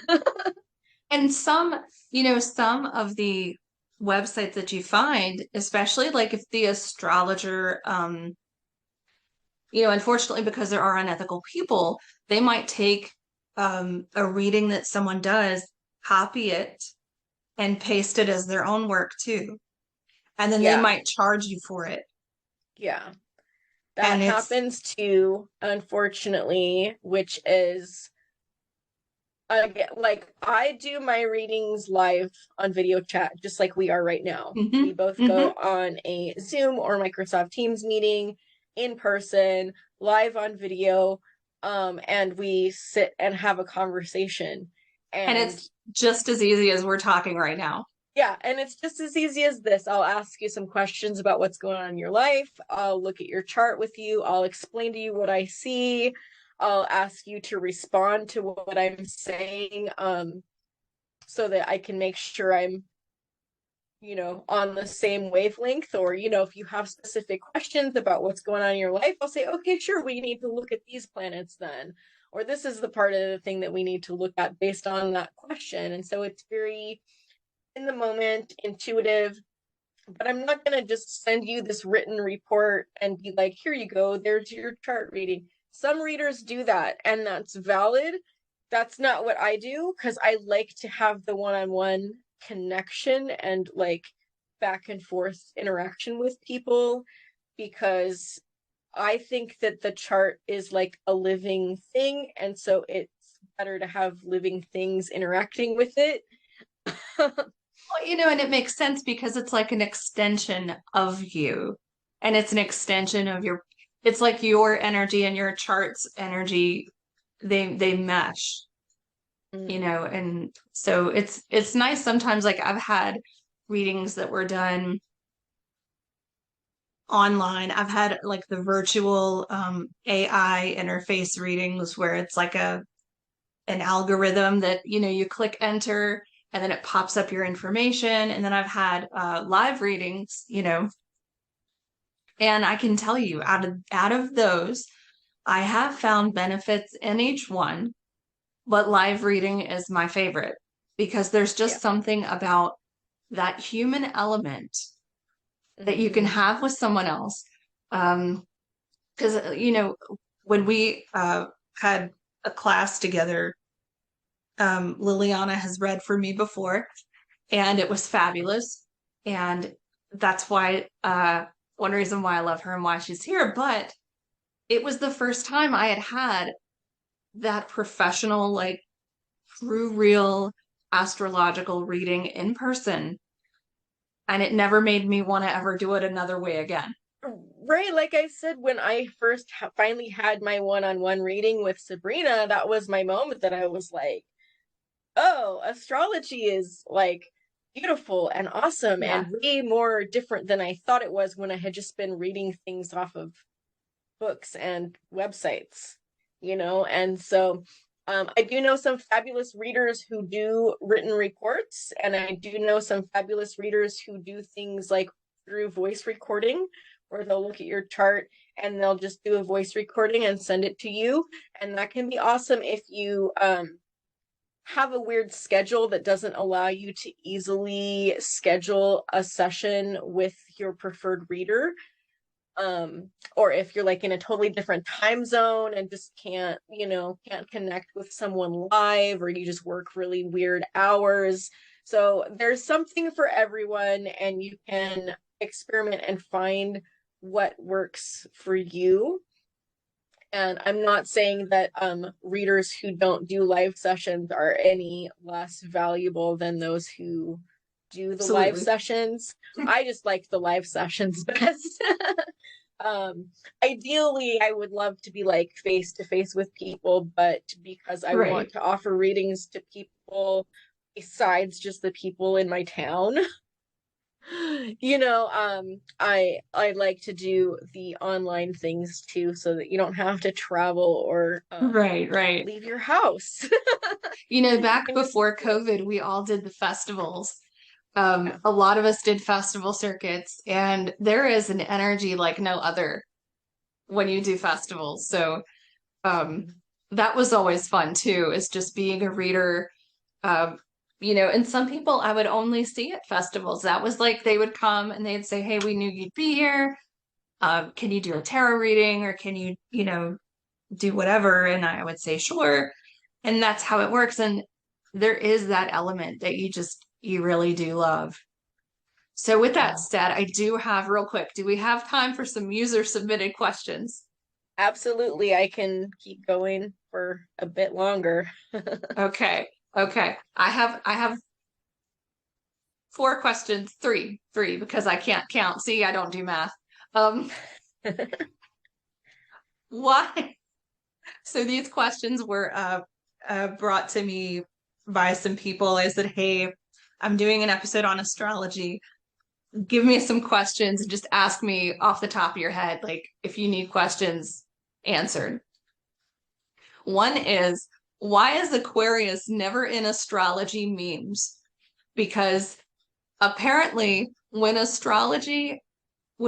and some of the websites that you find, especially like if the astrologer unfortunately, because there are unethical people, they might take a reading that someone does, copy it, and paste it as their own work too. And then they Yeah, might charge you for it. yeah. That And it's, happens too, unfortunately, which is like I do my readings live on video chat, just like we are right now. We mhm, both go mhm. on a Zoom or Microsoft Teams meeting in person, live on video, and we sit and have a conversation. And And it's just as easy as we're talking right now. yeah, and it's just as easy as this. I'll ask you some questions about what's going on in your life. I'll look at your chart with you. I'll explain to you what I see. I'll ask you to respond to what I'm saying, so that I can make sure I'm, on the same wavelength. Or, if you have specific questions about what's going on in your life, I'll say, okay, sure, we need to look at these planets then. Or this is the part of the thing that we need to look at based on that question. And so it's very in the moment, intuitive, but I'm not going to just send you this written report and be like, here you go, there's your chart reading. Some readers do that, and that's valid. That's not what I do because I like to have the one-on-one connection and like back and forth interaction with people, because I think that the chart is like a living thing, and so it's better to have living things interacting with it. Well, and it makes sense because it's like an extension of you. And it's an extension of it's like your energy and your chart's energy, they mesh, and so it's nice sometimes. Like I've had readings that were done online. I've had like the virtual AI interface readings where it's like an algorithm that you click enter and then it pops up your information. And then I've had live readings, and I can tell you out of those, I have found benefits in each one, but live reading is my favorite because there's Yeah. just something about that human element that you can Mm-hmm. have with someone else. Because when we had a class together, Lilliana has read for me before, and it was fabulous. And that's why one reason why I love her and why she's here. But it was the first time I had had that professional, like true, real astrological reading in person. And it never made me want to ever do it another way again. Right, like I said, when I first finally had my one-on-one reading with Sabrina, that was my moment that I was like, oh, astrology is like beautiful and awesome Yeah. and way more different than I thought it was when I had just been reading things off of books and websites, And so I do know some fabulous readers who do written reports, and I do know some fabulous readers who do things like through voice recording, where they'll look at your chart and they'll just do a voice recording and send it to you. And that can be awesome if you have a weird schedule that doesn't allow you to easily schedule a session with your preferred reader. Or if you're like in a totally different time zone and just can't connect with someone live, or you just work really weird hours. So there's something for everyone, and you can experiment and find what works for you. And I'm not saying that readers who don't do live sessions are any less valuable than those who do the live Absolutely. sessions. I just like the live sessions best. Ideally, I would love to be like face to face with people, but because I want Right. to offer readings to people besides just the people in my town, I like to do the online things too, so that you don't have to travel or Right, right. leave your house. Back And just before do it. COVID, we all did the festivals. Yeah. A lot of us did festival circuits, and there is an energy like no other when you do festivals. So, um, that was always fun too, is just being a reader. Um, and some people I would only see at festivals. That was like they would come and they'd say, "Hey, we knew you'd be here. Can you do a tarot reading or can you, do whatever?" And I would say, "Sure." And that's how it works. And there is that element that you really do love. So with that Yeah. said, I do have real quick, do we have time for some user submitted questions? Absolutely. I can keep going for a bit longer. Okay. Okay. I have four questions, three, because I can't count. See, I don't do math. Um, why? So these questions were brought to me by some people. I said, "Hey, I'm doing an episode on astrology. Give me some questions and just ask me off the top of your head, like if you need questions answered." One is, why is Aquarius never in astrology memes? Because apparently, when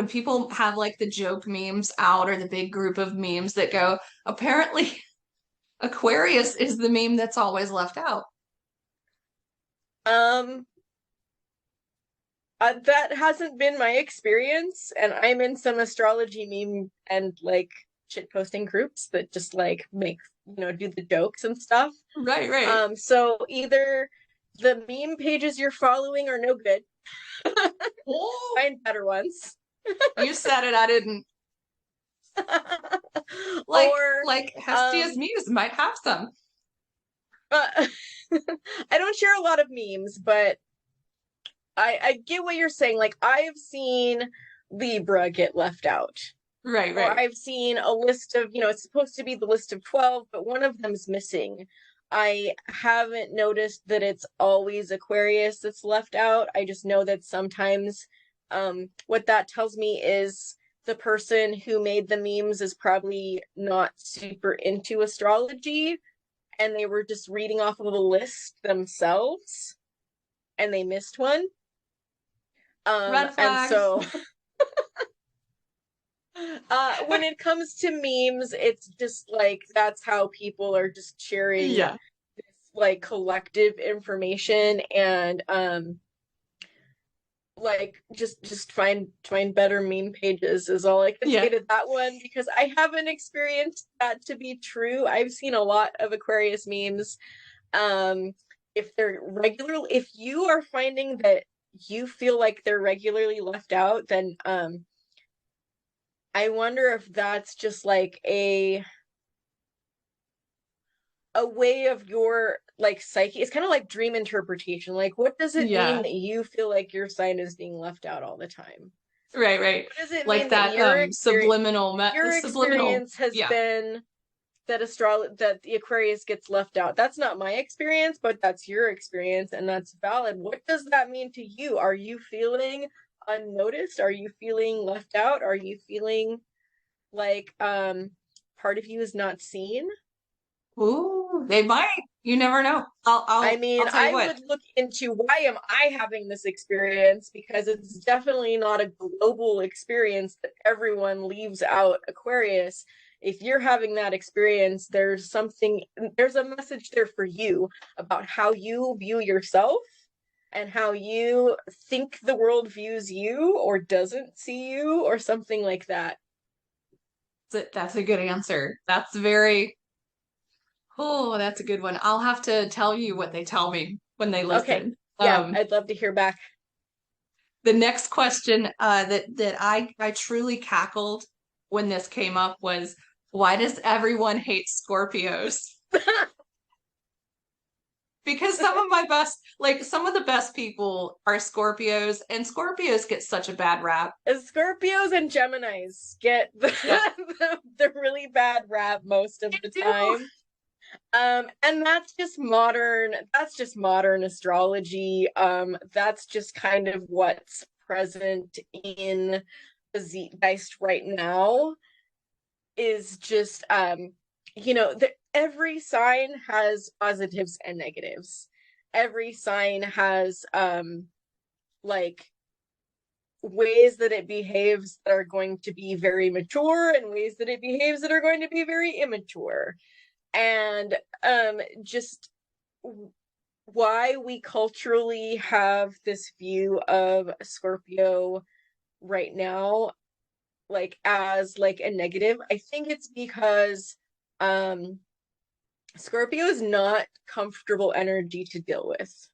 people have like the joke memes out or the big group of memes that go, apparently Aquarius is the meme that's always left out. Um, that hasn't been my experience, and I'm in some astrology meme and like shit posting groups that just like make, do the jokes and stuff. Right, right. So either the meme pages you're following are no good, Oh, find better ones. you said it, I didn't. Like Or like Hestia's um Muse might have some. uh, I don't share a lot of memes, but I get what you're saying. Like I've seen Libra get left out. Right, Or right. I've seen a list of, it's supposed to be the list of 12, but one of them's missing. I haven't noticed that it's always Aquarius that's left out. I just know that sometimes what that tells me is the person who made the memes is probably not super into astrology and they were just reading off of a list themselves and they missed one. Red And flag. so when it comes to memes, it's just like that's how people are just sharing Yeah. this like collective information and like just find better meme pages is all I can say Yeah. to that one because I haven't experienced that to be true. I've seen a lot of Aquarius memes. Um if you are finding that you feel like they're regularly left out, then I wonder if that's just like a way of your like psyche. It's kind of like dream interpretation. Like, what does it mean Yeah. that you feel like your sign is being left out all the time? Right, right. What does it Like mean that that your subliminal. experience has Yeah. been that the Aquarius gets left out? That's not my experience, but that's your experience, and that's valid. What does that mean to you? Are you feeling unnoticed? Are you feeling left out? Are you feeling like part of you is not seen? Ooh, they might. You never know. I I'll mean, tell you I what. would look into why am I having this experience because it's definitely not a global experience that everyone leaves out Aquarius. If you're having that experience, there's a message there for you about how you view yourself and how you think the world views you or doesn't see you or something like that. That's a good answer. That's a good one. I'll have to tell you what they tell me when they Okay. listen. Yeah, I'd love to hear back. The next question that I truly cackled when this came up was, why does everyone hate Scorpios? because some of the best people are Scorpios, and Scorpios get such a bad rap. Scorpios and Geminis get Yep. the really bad rap most of the time. And that's just modern astrology. That's just kind of what's present in the Zeitgeist right now, is just every sign has positives and negatives. Every sign has like ways that it behaves that are going to be very mature, and ways that it behaves that are going to be very immature. And just why we culturally have this view of Scorpio right now, like as like a negative, I think it's because Scorpio is not comfortable energy to deal with.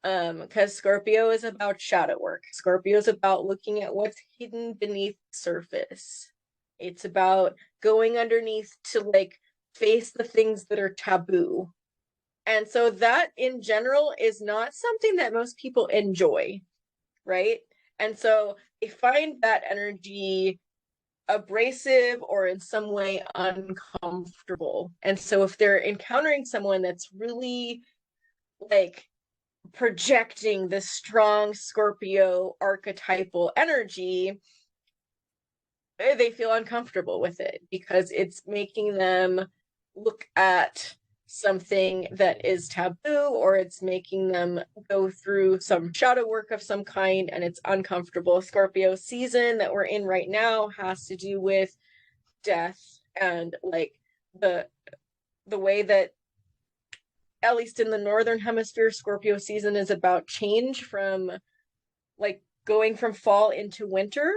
Because Scorpio is about shadow work. Scorpio is about looking at what's hidden beneath the surface. It's about going underneath to like face the things that are taboo. And so that in general is not something that most people enjoy, right? And so they find that energy abrasive or in some way uncomfortable. And so if they're encountering someone that's really like projecting this strong Scorpio archetypal energy, they feel uncomfortable with it because it's making them look at something that is taboo, or it's making them go through some shadow work of some kind, and it's uncomfortable. Scorpio season that we're in right now has to do with death, and like the way that, at least in the northern hemisphere, Scorpio season is about change, from like going from fall into winter,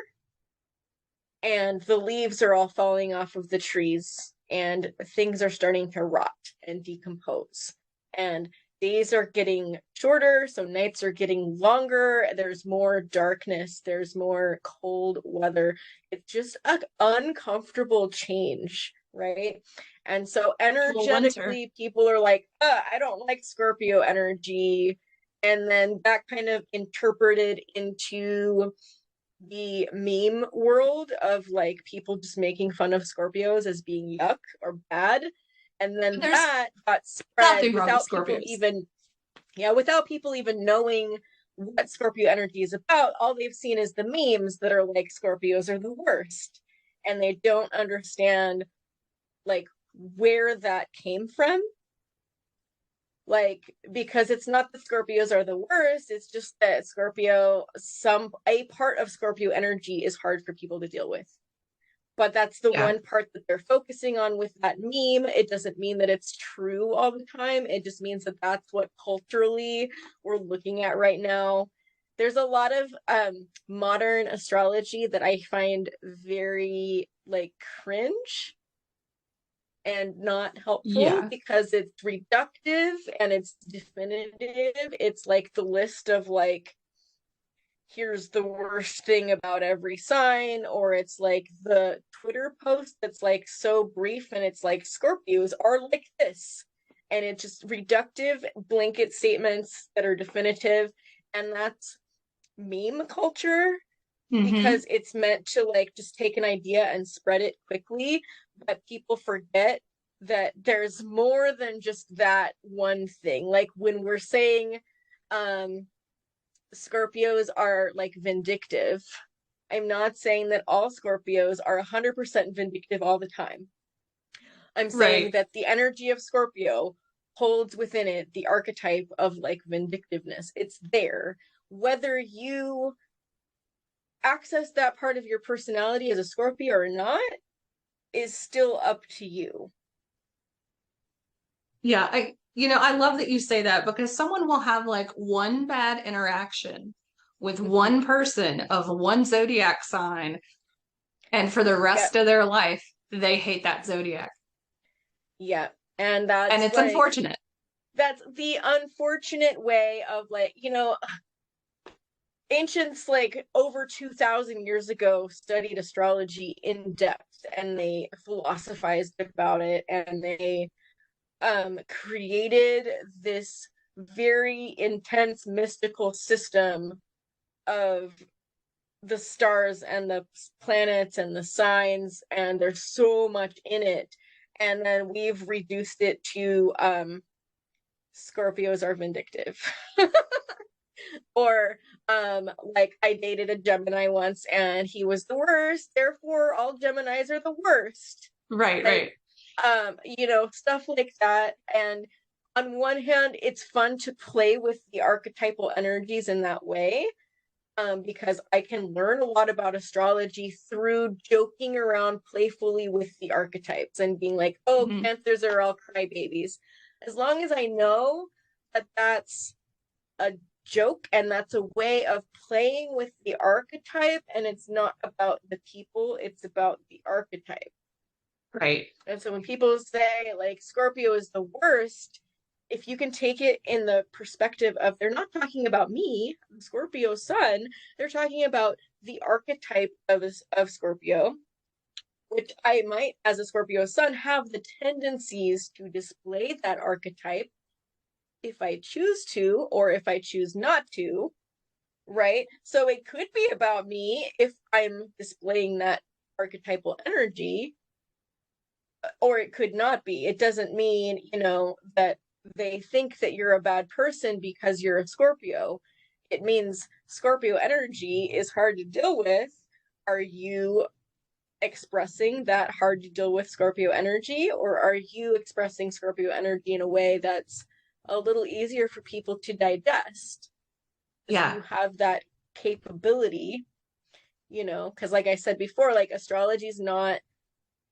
and the leaves are all falling off of the trees, and things are starting to rot and decompose, and days are getting shorter, so nights are getting longer, there's more darkness, there's more cold weather. It's just an uncomfortable change, right? And so energetically people are like, I don't like Scorpio energy, and then that kind of interpreted into the meme world of like people just making fun of Scorpios as being yuck or bad, and then that got spread without people even knowing what Scorpio energy is about. All they've seen is the memes that are like Scorpios are the worst, and they don't understand like where that came from. Like, because it's not that Scorpios are the worst, it's just that a part of Scorpio energy is hard for people to deal with. But that's the one part that they're focusing on with that meme. It doesn't mean that it's true all the time. It just means that that's what culturally we're looking at right now. There's a lot of modern astrology that I find very like cringe and not helpful, because it's reductive and it's definitive. It's like the list of like, here's the worst thing about every sign, or it's like the Twitter post that's like so brief and it's like Scorpios are like this, and it's just reductive blanket statements that are definitive. And that's meme culture, because it's meant to like just take an idea and spread it quickly, but people forget that there's more than just that one thing. Like when we're saying Scorpios are like vindictive, I'm not saying that all Scorpios are 100% vindictive all the time. I'm saying that the energy of Scorpio holds within it the archetype of like vindictiveness. It's there. Whether you access that part of your personality as a Scorpio or not is still up to you. Yeah, I love that you say that, because someone will have like one bad interaction with one person of one zodiac sign, and for the rest of their life, they hate that zodiac. Yeah, and it's like, unfortunate. That's the unfortunate way of like, ancients like over 2,000 years ago studied astrology in depth, and they philosophized about it, and they created this very intense mystical system of the stars and the planets and the signs, and there's so much in it. And then we've reduced it to Scorpios are vindictive. Or like I dated a Gemini once and he was the worst, therefore all Geminis are the worst. Right, Like, right. you know, stuff like that. And on one hand, it's fun to play with the archetypal energies in that way, because I can learn a lot about astrology through joking around playfully with the archetypes and being like, oh, Mhm. Cancers are all crybabies. As long as I know that that's a joke and that's a way of playing with the archetype, and it's not about the people, it's about the archetype. Right. And so when people say like Scorpio is the worst, if you can take it in the perspective of they're not talking about me, the Scorpio sun, they're talking about the archetype of Scorpio, which I might, as a Scorpio sun, have the tendencies to display that archetype if I choose to, or if I choose not to, right? So it could be about me if I'm displaying that archetypal energy, or it could not be. It doesn't mean, you know, that they think that you're a bad person because you're a Scorpio. It means Scorpio energy is hard to deal with. Are you expressing that hard to deal with Scorpio energy, or are you expressing Scorpio energy in a way that's a little easier for people to digest? If Yeah. you have that capability, you know, because like I said before, like astrology is not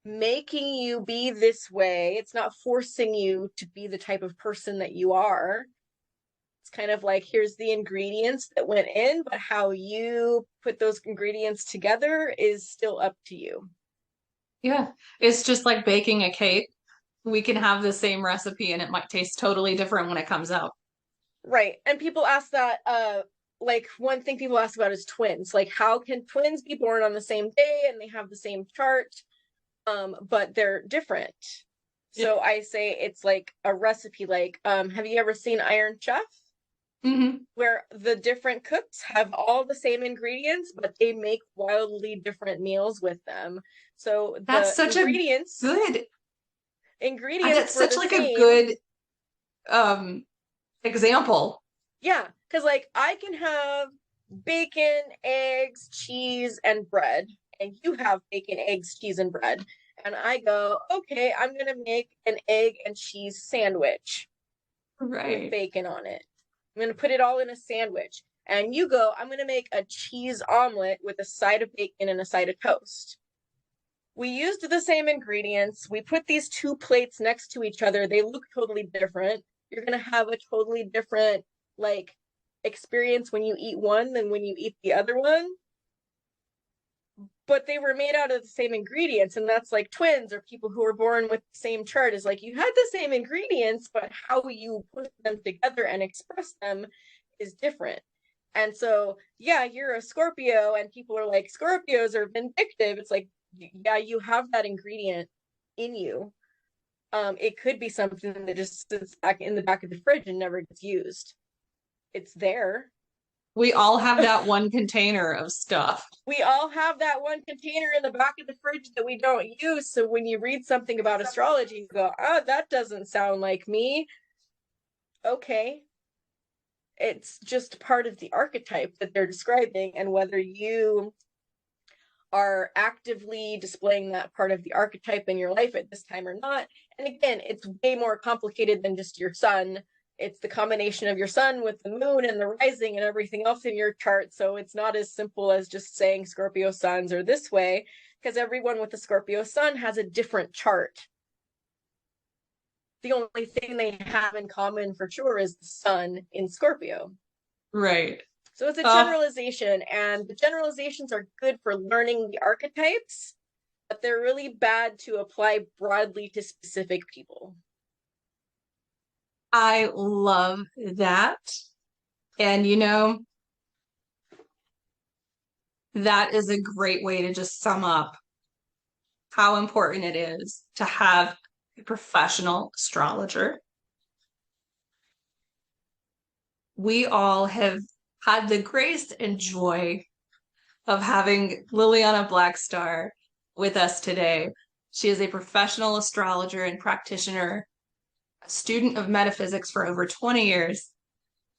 making you be this way. It's not forcing you to be the type of person that you are. It's kind of like, here's the ingredients that went in, but how you put those ingredients together is still up to you. Yeah. It's just like baking a cake. We can have the same recipe and it might taste totally different when it comes out. Right. And people ask that, like one thing people ask about is twins. Like, how can twins be born on the same day and they have the same chart, but they're different? Yeah. So I say it's like a recipe. Like, have you ever seen Iron Chef? Mm-hmm. Where the different cooks have all the same ingredients, but they make wildly different meals with them. So That's the such a good, ingredients that's were such the like a same. good um example. Yeah, because like I can have bacon, eggs, cheese, and bread, and you have bacon, eggs, cheese, and bread. And I go, okay, I'm gonna make an egg and cheese sandwich with Right. bacon on it. I'm gonna put it all in a sandwich. And you go, I'm gonna make a cheese omelet with a side of bacon and a side of toast. We used the same ingredients. We put these two plates next to each other. They look totally different. You're going to have a totally different like experience when you eat one than when you eat the other one. But they were made out of the same ingredients, and that's like twins or people who were born with the same chart. Is like you had the same ingredients, but how you put them together and express them is different. And so, yeah, you're a Scorpio, and people are like, Scorpios are vindictive. It's like, yeah, you have that ingredient in you. It could be something that just sits back in the back of the fridge and never gets used. It's there. We all have that one container of stuff. We all have that one container in the back of the fridge that we don't use. So when you read something about astrology, you go, oh, that doesn't sound like me. Okay. It's just part of the archetype that they're describing, and whether you are actively displaying that part of the archetype in your life at this time or not. And again, it's way more complicated than just your sun. It's the combination of your sun with the moon and the rising and everything else in your chart. So it's not as simple as just saying Scorpio suns are this way, because everyone with a Scorpio sun has a different chart. The only thing they have in common for sure is the sun in Scorpio. Right. So it's a Uh, generalization, and the generalizations are good for learning the archetypes, but they're really bad to apply broadly to specific people. I love that. And you know, that is a great way to just sum up how important it is to have a professional astrologer. We all have had the grace and joy of having Lilliana Blackstar with us today. She is a professional astrologer and practitioner, a student of metaphysics for over 20 years,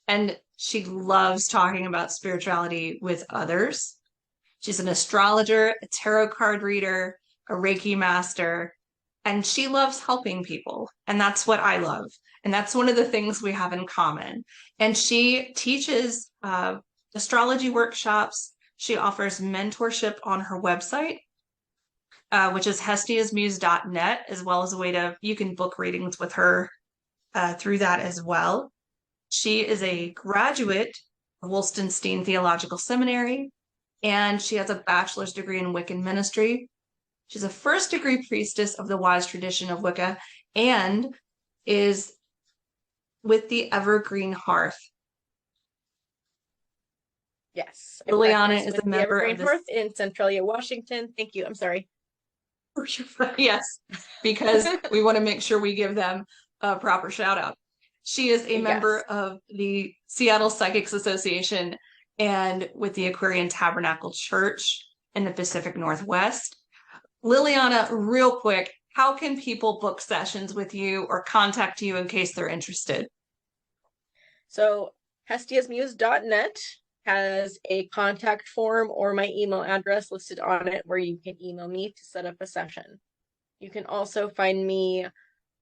and she loves talking about spirituality with others. She's an astrologer, a tarot card reader, a Reiki Master, and she loves helping people. And that's what I love. And that's one of the things we have in common. And she teaches astrology workshops. She offers mentorship on her website, which is hestiasmuse.net, as well as a way you can book readings with her through that as well. She is a graduate of Woolston-Steen Theological Seminary, and she has a bachelor's degree in Wiccan Ministry. She's a First Degree Priestess of the WISE Tradition of Wicca and is with the Ever Green Hearth. Yes. Lilliana is a member Ever Green of Hearth in Centralia, Washington. Thank you. I'm sorry. Yes, because we want to make sure we give them a proper shout out. She is a member of the Seattle Psychics Association and with the Aquarian Tabernacle Church in the Pacific Northwest. Lilliana, real quick, how can people book sessions with you or contact you in case they're interested? So hestiasmuse.net has a contact form or my email address listed on it where you can email me to set up a session. You can also find me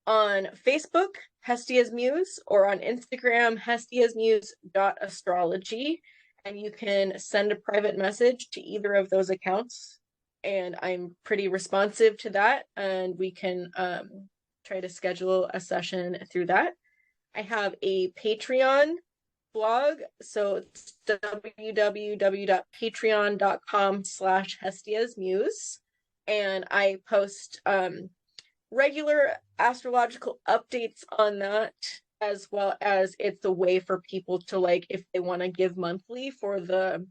on Facebook, Hestia's Muse, or on Instagram, hestiasmuse.astrology, and you can send a private message to either of those accounts, and I'm pretty responsive to that, and we can try to schedule a session through that. I have a Patreon blog, so it's www.patreon.com/hestiasmuse, and I post regular astrological updates on that, as well as it's a way for people to, like, if they want to give monthly for the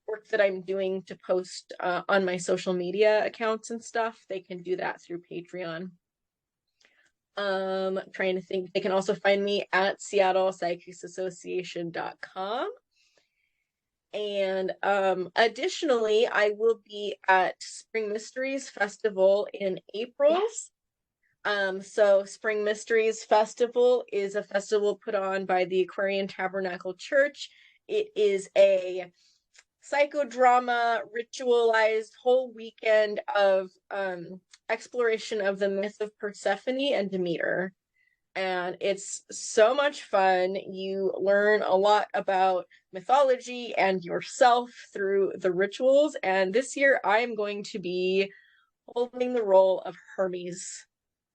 work that I'm doing to post on my social media accounts and stuff, they can do that through Patreon. Trying to think, they can also find me at seattlepsychicsassociation.com. And additionally, I will be at Spring Mysteries Festival in April. Yes. So Spring Mysteries Festival is a festival put on by the Aquarian Tabernacle Church. It is a psychodrama, ritualized whole weekend of exploration of the myth of Persephone and Demeter. And it's so much fun. You learn a lot about mythology and yourself through the rituals. And this year I am going to holding the role of Hermes.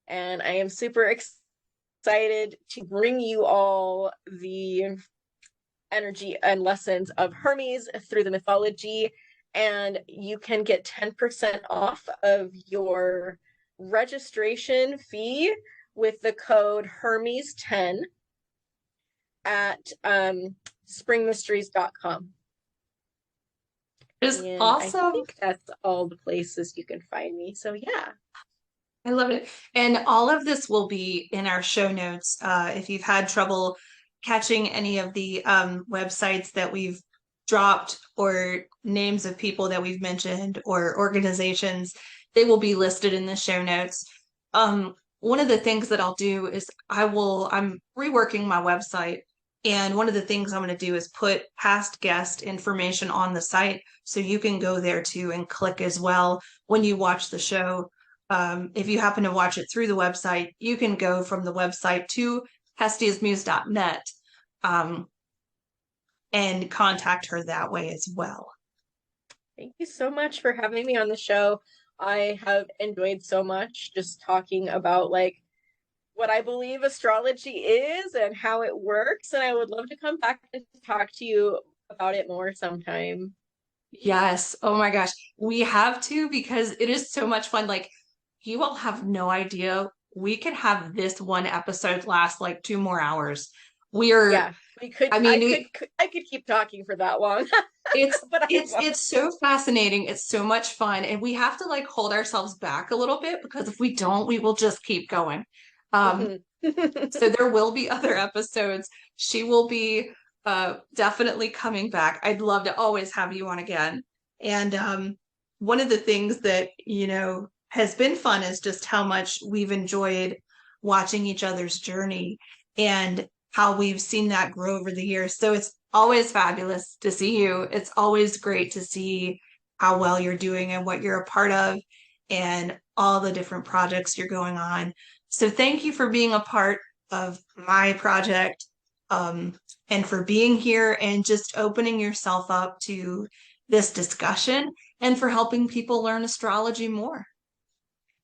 And I am super excited to bring you all the energy and lessons of Hermes through the mythology. And you can get 10% off of your registration fee with the code Hermes10 at springmysteries.com. It's awesome. I think that's all the places you can find me. So yeah. I love it. And all of this will be in our show notes. If you've had trouble catching any of the websites that we've dropped or names of people that we've mentioned or organizations, they will be listed in the show notes. One of the things that I'll do is I'm reworking my website. And one of the things I'm going to do is put past guest information on the site so you can go there too and click as well when you watch the show. If you happen to watch it through the website, you can go from the website to hestiasmuse.net and contact her that way as well. Thank you so much for having me on the show. I have enjoyed so much just talking about like what I believe astrology is and how it works. And I would love to come back and talk to you about it more sometime. Yes. Oh my gosh. We have to, because it is so much fun. Like, you all have no idea. We could have this one episode last like 2 more hours. We are I I mean, could keep talking for that long, it's but I it's won't. it's so fascinating. It's so much fun, and we have to like hold ourselves back a little bit because if we don't, we will just keep going. Um, Mhm. so there will be other episodes. She will be definitely coming back. I'd love to always have you on again. And one of the things that, has been fun is just how much we've enjoyed watching each other's journey and how we've seen that grow over the years. So it's always fabulous to see you. It's always great to see how well you're doing and what you're a part of and all the different projects you're going on. So thank you for being a part of my project, and for being here and just opening yourself up to this discussion and for helping people learn astrology more.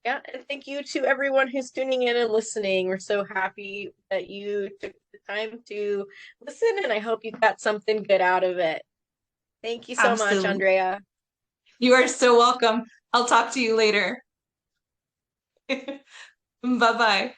Yeah, and thank you to everyone who's tuning in and listening. We're so happy that you took the time to listen, and I hope you got something good out of it. Thank you so much, Absolutely. Andrea. You are so welcome. I'll talk to you later. Bye bye.